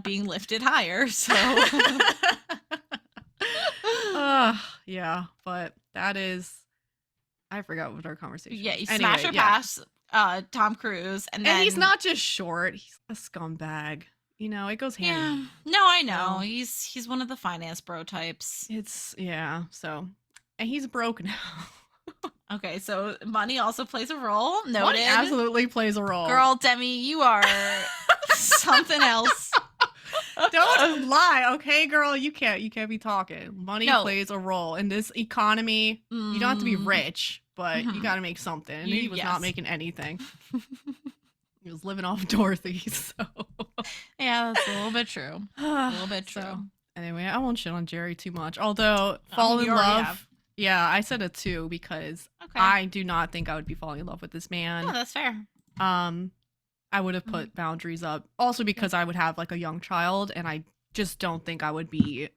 being lifted higher. So yeah, but that is, I forgot what our conversation. Yeah, you was. smash Anyway, or pass Tom Cruise, and then he's not just short; he's a scumbag. It goes hand. Yeah, no, I know. So- He's one of the finance bro types. It's So, and he's broke now. Okay, so money also plays a role. Noted. Money absolutely plays a role. Girl, Demi, you are something else. Don't lie, okay, girl. You can't be talking. Money No. plays a role in this economy. You don't have to be Mm. rich, but you Mhm. got to make something. And You- he was yes. not making anything. He was living off Dorothy. So Yeah, that's a little bit true. A little bit true. So, anyway, I won't shit on Jerry too much. Although fall in you already love. have. Yeah, I said a 2 because Okay. I do not think I would be falling in love with this man. Oh, that's fair. I would have put boundaries up. Also because I would have like a young child, and I just don't think I would be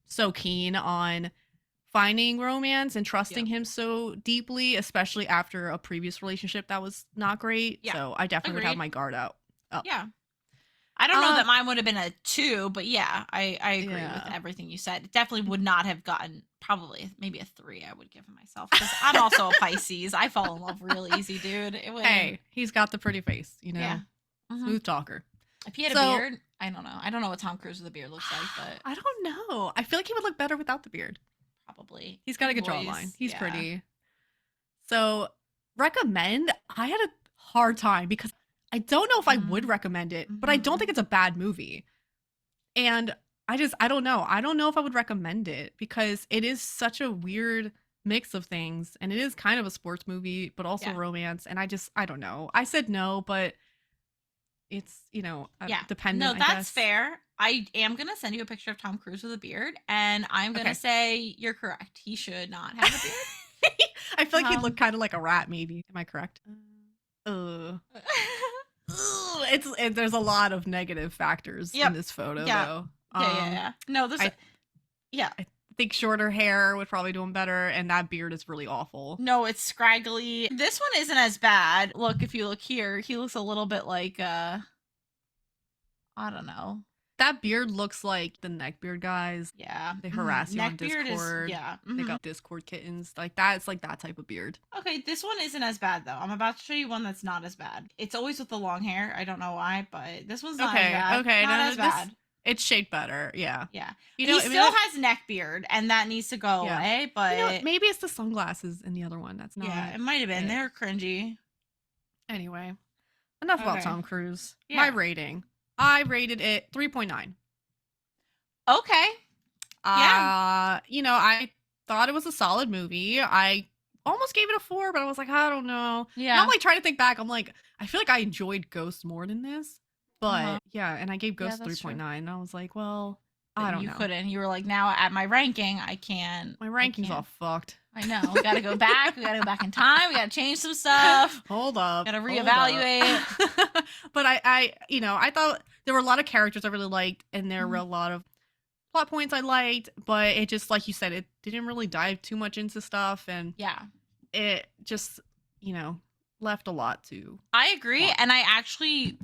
so keen on finding romance and trusting him so deeply, especially after a previous relationship that was not great. Yeah. So I definitely would have Agreed. my guard up. Yeah. I don't know that mine would have been a 2, but yeah, I agree Yeah. with everything you said. It definitely would not have gotten maybe a 3 I would give myself, because I'm also a Pisces. I fall in love real easy, dude. It would, Hey, he's got the pretty face, yeah. Mhm. smooth talker. If he had So- a beard, I don't know. I don't know what Tom Cruise with a beard looks like, but I don't know. I feel like he would look better without the beard. probably. He's got a good Voice, jawline. He's yeah. pretty. So, recommend. I had a hard time because I don't know if I would recommend it, but I don't think it's a bad movie. And I don't know. I don't know if I would recommend it because it is such a weird mix of things, and it is kind of a sports movie, but also Yeah. romance. And I don't know. I said no, but it's, Yeah. dependent. No, I that's guess. fair. I am going to send you a picture of Tom Cruise with a beard, and I'm going to Okay. say you're correct. He should not have a beard. I feel like he'd Um, look kind of like a rat, maybe. Am I correct? There's a lot of negative factors Yep. in this photo, Yeah. though. Yeah. No, there's I- yeah. I think shorter hair would probably do him better, and that beard is really awful. No, it's scraggly. This one isn't as bad. Look, if you look here, he looks a little bit like I don't know. That beard looks like the neckbeard guys. Yeah. They harass you on Neckbeard Discord. yeah. They got Discord kittens. Like that. It's like that type of beard. Okay, this one isn't as bad though. I'm about to show you one that's not as bad. It's always with the long hair. I don't know why, but this one's not as bad. Okay. Not No, as bad. It's shaped better. Yeah. Yeah. You He know, still has neck beard, and that needs to go Yeah. away, but you know, maybe it's the sunglasses in the other one. That's not. yeah, it might have been. it. They're cringy. Anyway, enough about Okay. Tom Cruise. Yeah. My rating. I rated it 3.9. Okay. Yeah. You know, I thought it was a solid movie. I almost gave it a 4, but I was like, I don't know. Yeah. And I'm like trying to think back. I'm like, I feel like I enjoyed Ghost more than this. But Uh-huh. yeah, and I gave Yeah, Ghost that's true. 3.9. And I was like, well, I don't you know. couldn't. You were like, now at my ranking, I can't. My ranking's all fucked. I know. We gotta go back. We gotta go back in time. We gotta change some stuff. Hold up. Gotta hold reevaluate. up. But I, you know, I thought there were a lot of characters I really liked, and there were a lot of plot points I liked, but it just, like you said, it didn't really dive too much into stuff, and Yeah. it just, you know, left a lot to. I agree, watch. and I actually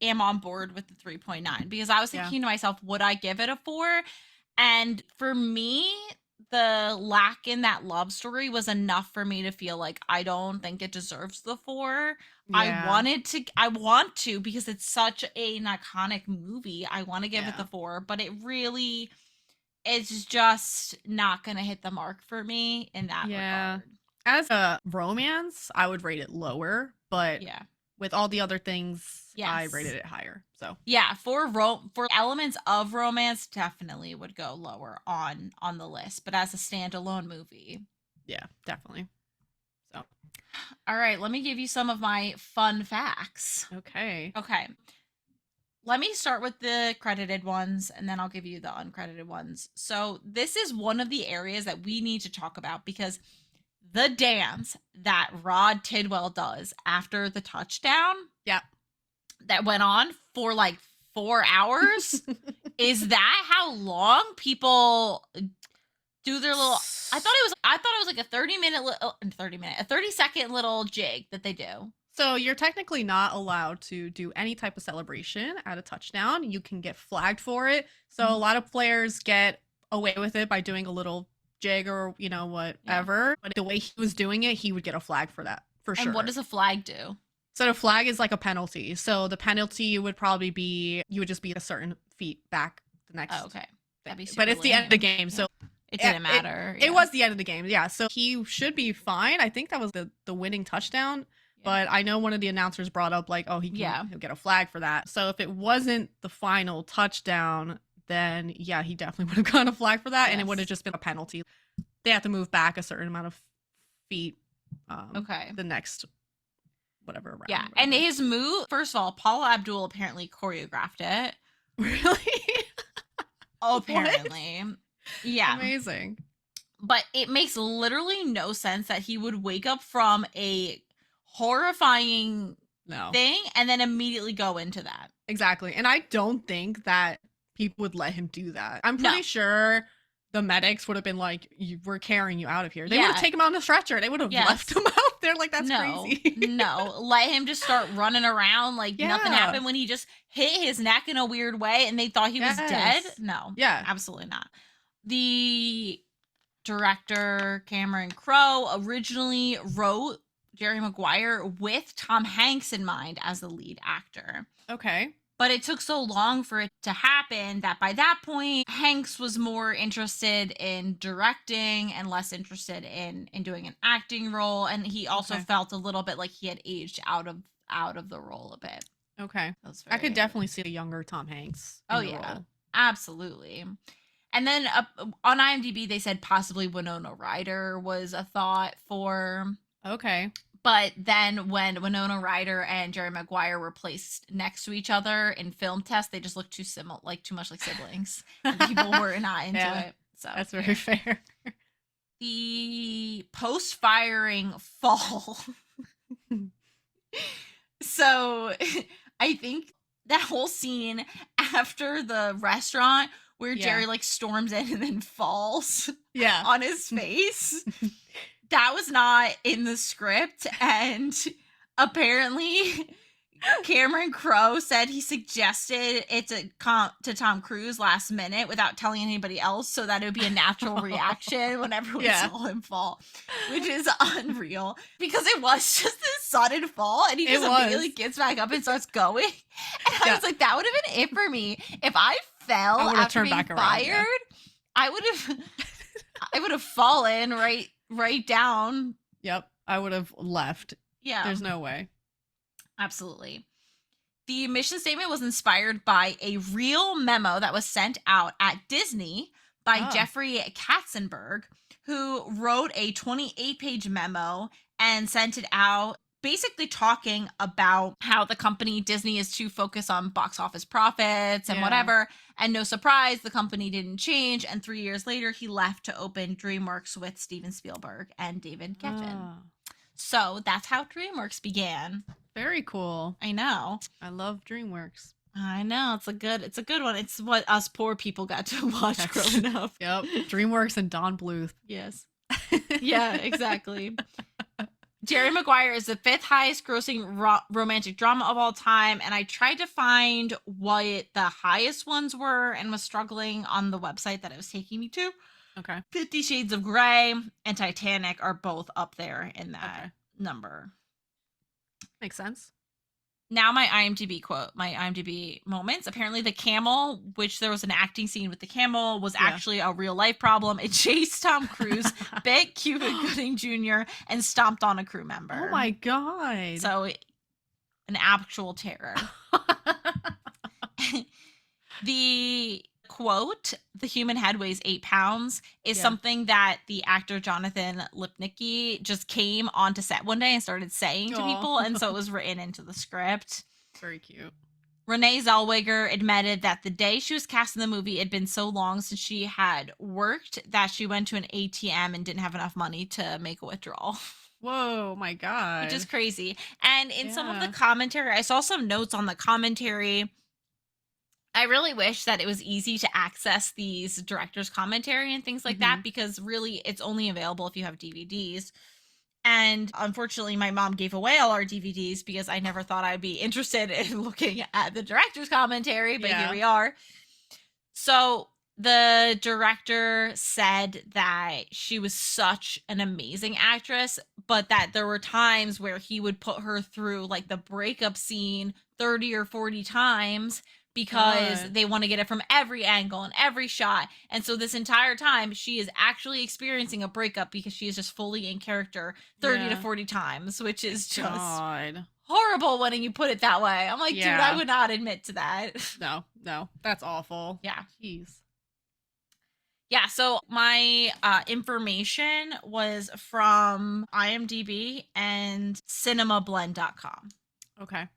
am on board with the 3.9 because I was thinking to myself, would I give it a 4? And for me, the lack in that love story was enough for me to feel like I don't think it deserves the 4. Yeah. I want to because it's such an iconic movie. I want to give it the Yeah. 4, but it really is just not going to hit the mark for me in that Yeah. regard. As a romance, I would rate it lower, but Yeah. with all the other things, I Yes. rated it higher. So Yeah, for elements of romance, definitely would go lower on the list. But as a standalone movie, yeah, definitely. So all right, let me give you some of my fun facts. okay. Okay, let me start with the credited ones, and then I'll give you the uncredited ones. So this is one of the areas that we need to talk about because the dance that Rod Tidwell does after the touchdown, Yeah. that went on for like 4 hours. Is that how long people do their little? I thought it was like a 30-second little jig that they do. So you're technically not allowed to do any type of celebration at a touchdown. You can get flagged for it. So a lot of players get away with it by doing a little jig or, you know, whatever. But the way he was doing it, he would get a flag for that, for sure. And what does a flag do? So the flag is like a penalty. So the penalty would probably be, you would just be a certain feet back the next. Oh, okay. That'd be super but it's the end of the game. Yeah. So it didn't matter. It was the end of the game. Yeah. So he should be fine. I think that was the winning touchdown. Yeah. But I know one of the announcers brought up like, oh, he'll get a flag for that. So if it wasn't the final touchdown, then yeah, he definitely would have gotten a flag for that. Yes. And it would have just been a penalty. They have to move back a certain amount of feet. Okay. The next whatever round. Yeah. And his move, first of all, Paula Abdul apparently choreographed it. Really? Apparently. What? Yeah. Amazing. But it makes literally no sense that he would wake up from a horrifying thing and then immediately go into that. Exactly. And I don't think that people would let him do that. I'm pretty sure the medics would have been like, we're carrying you out of here. They would have taken him on a stretcher. They would have left him out there like, that's crazy. No, let him just start running around like nothing happened when he just hit his neck in a weird way and they thought he was dead. No. Yeah. Absolutely not. The director, Cameron Crowe, originally wrote Jerry Maguire with Tom Hanks in mind as the lead actor. Okay. But it took so long for it to happen that by that point, Hanks was more interested in directing and less interested in doing an acting role. And he also felt a little bit like he had aged out of the role a bit. Okay. I could definitely see a younger Tom Hanks. Oh, yeah. Role. Absolutely. And then on IMDb, they said possibly Winona Ryder was a thought for. Okay. But then when Winona Ryder and Jerry Maguire were placed next to each other in film tests, they just looked too much like siblings. And people were not into it. So that's very fair. The post-firing fall. So I think that whole scene after the restaurant where Jerry like storms in and then falls on his face. That was not in the script, and apparently Cameron Crowe said he suggested it to Tom Cruise last minute without telling anybody else so that it would be a natural reaction whenever we Yeah. saw him fall, which is unreal because it was just this sudden fall and he It just was. immediately gets back up and starts going. And I Yeah. was like, that would have been it for me. If I fell I would've after turned being back around, yeah. fired, I would have fallen right down. Yep. I would have left. Yeah. There's no way. Absolutely. The mission statement was inspired by a real memo that was sent out at Disney by Oh. Jeffrey Katzenberg, who wrote a 28-page memo and sent it out basically talking about how the company Disney is too focused on box office profits and Yeah. whatever. And no surprise, the company didn't change. And 3 years later, he left to open DreamWorks with Steven Spielberg and David Geffen. Ah, So that's how DreamWorks began. very cool. I know. I love DreamWorks. I know. It's a good one. It's what us poor people got to watch Yes. growing up. Yep. DreamWorks and Don Bluth. Yes. Yeah, exactly. Jerry Maguire is the 5th highest grossing romantic drama of all time. And I tried to find what the highest ones were and was struggling on the website that it was taking me to. Okay. 50 Shades of Grey and Titanic are both up there in that Okay. number. Makes sense. Now my IMDb moments. Apparently the camel, which there was an acting scene with the camel, was Yeah. actually a real life problem. It chased Tom Cruise, bit Cuba Gooding Jr., and stomped on a crew member. Oh my god. So an actual terror. The quote, "The human head weighs 8 pounds," is Yeah. something that the actor Jonathan Lipnicki just came onto set one day and started saying to Aw. people, and so it was written into the script. Very cute. Renee Zellweger admitted that the day she was cast in the movie, it had been so long since she had worked that she went to an ATM and didn't have enough money to make a withdrawal, Whoa, my god. which is crazy. And in some of Yeah. the commentary, I saw some notes on the commentary. I really wish that it was easy to access these directors' commentary and things like that, because really it's only available if you have DVDs. And unfortunately, my mom gave away all our DVDs because I never thought I'd be interested in looking at the director's commentary, but Yeah. here we are. So the director said that she was such an amazing actress, but that there were times where he would put her through like the breakup scene 30 or 40 times because God. they want to get it from every angle and every shot. And so this entire time she is actually experiencing a breakup because she is just fully in character 30 to Yeah. 40 times, which is just God. horrible when you put it that way. I'm like, dude, Yeah. I would not admit to that. No. That's awful. Yeah. Jeez. Yeah, so my information was from IMDb and cinemablend.com. Okay.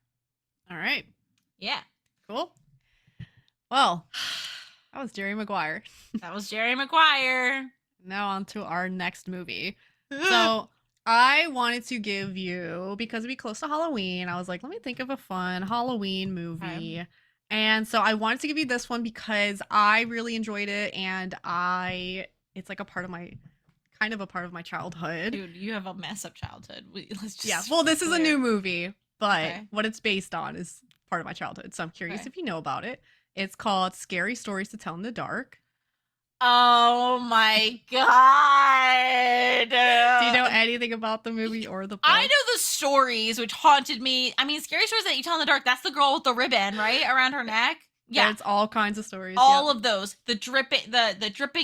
All right. Yeah, Cool. Well, that was Jerry Maguire. that was Jerry Maguire. Now on to our next movie. So I wanted to give you, because it'd be close to Halloween, I was like, let me think of a fun Halloween movie. Okay. And so I wanted to give you this one because I really enjoyed it, and it's like a part of my childhood. Dude, you have a messed up childhood. Let's just Yeah. Well, this is a clear. new movie, but Okay. what it's based on is part of my childhood. So I'm curious Okay. if you know about it. It's called Scary Stories to Tell in the Dark. Oh my god. Do you know anything about the movie or the book? I know the stories which haunted me. I mean, scary stories that you tell in the dark. That's the girl with the ribbon, right? Around her neck. Yeah. There's all kinds of stories. All yep. of those. The dripping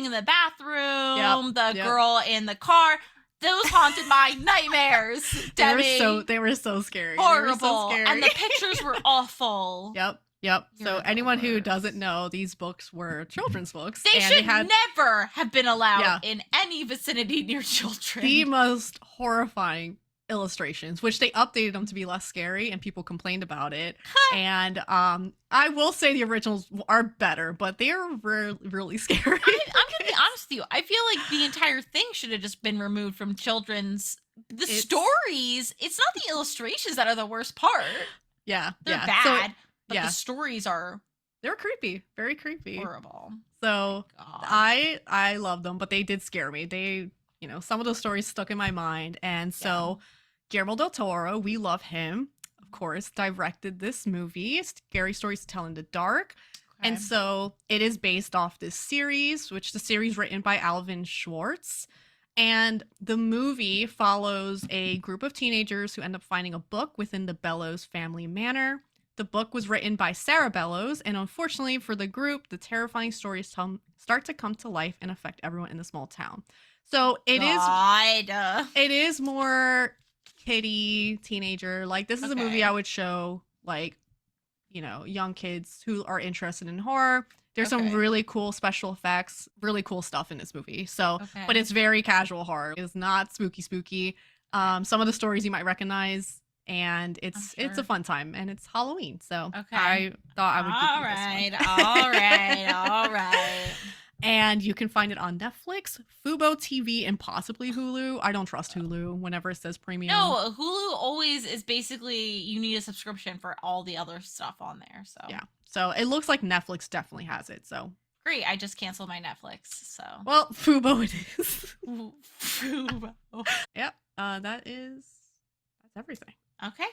in the bathroom, Yep, the yep. girl in the car. Those haunted my nightmares. Demi. They were so scary. horrible. They were so scary. And the pictures were awful. Yep. You're So the anyone who worst. doesn't know, these books were children's books. They and should never have been allowed Yeah. in any vicinity near children. the most horrifying illustrations, which they updated them to be less scary, and people complained about it. And I will say the originals are better, but they are really scary. I'm gonna be honest with you. I feel like the entire thing should have just been removed from children's. The It's- stories. It's not the illustrations that are the worst part. Yeah, They're yeah. bad, So, but yeah. the stories are they're creepy, very creepy. horrible. So God. I love them, but they did scare me. They, some of those stories stuck in my mind. And so Guillermo del Toro, we love him. Of course, directed this movie, Scary Stories to Tell in the Dark. Okay. And so it is based off this series, which the series written by Alvin Schwartz. And the movie follows a group of teenagers who end up finding a book within the Bellows family manor. The book was written by Sarah Bellows, and unfortunately for the group, the terrifying stories start to come to life and affect everyone in the small town. So it is more kiddie, teenager. Like, this is a movie I would show, like, you know, young kids who are interested in horror. There's some really cool special effects, really cool stuff in this movie. So, but it's very casual horror. It's not spooky. Some of the stories you might recognize, and it's a fun time, and it's Halloween. So I thought I would give you this one. All right. And you can find it on Netflix, Fubo TV, and possibly Hulu. I don't trust Hulu whenever it says premium. No, Hulu always is basically you need a subscription for all the other stuff on there. So yeah. So it looks like Netflix definitely has it. So great. I just canceled my Netflix. So well, Fubo it is. Fubo. Yep. That's everything. Okay.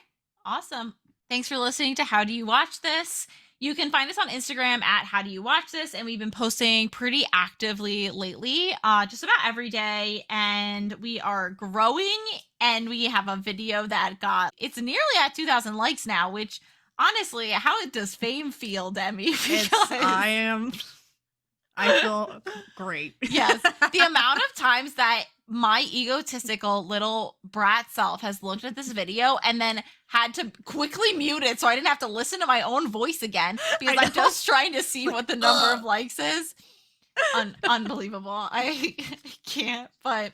Awesome. Thanks for listening to How Do You Watch This? You can find us on Instagram at How Do You Watch This? And we've been posting pretty actively lately, just about every day. And we are growing, and we have a video that it's nearly at 2,000 likes now, which honestly, how does fame feel, Demi? I feel great. Yes. The amount of times that my egotistical little brat self has looked at this video and then had to quickly mute it so I didn't have to listen to my own voice again because I'm just trying to see what the number of likes is. Unbelievable. I can't, but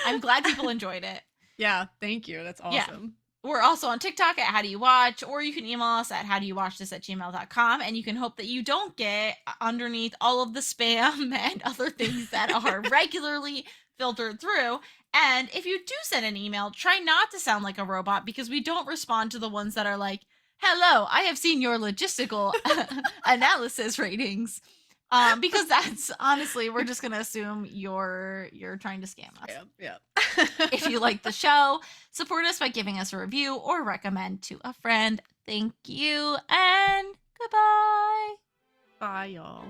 I'm glad people enjoyed it. Yeah, thank you. That's awesome. Yeah. We're also on TikTok at How Do You Watch, or you can email us at howdoyouwatchthis@gmail.com, and you can hope that you don't get underneath all of the spam and other things that are regularly filtered through. And if you do send an email, try not to sound like a robot, because we don't respond to the ones that are like, hello, I have seen your logistical analysis ratings. Because that's honestly, we're just gonna assume you're trying to scam us. Yeah. If you like the show, support us by giving us a review or recommend to a friend. Thank you and goodbye. Bye, y'all.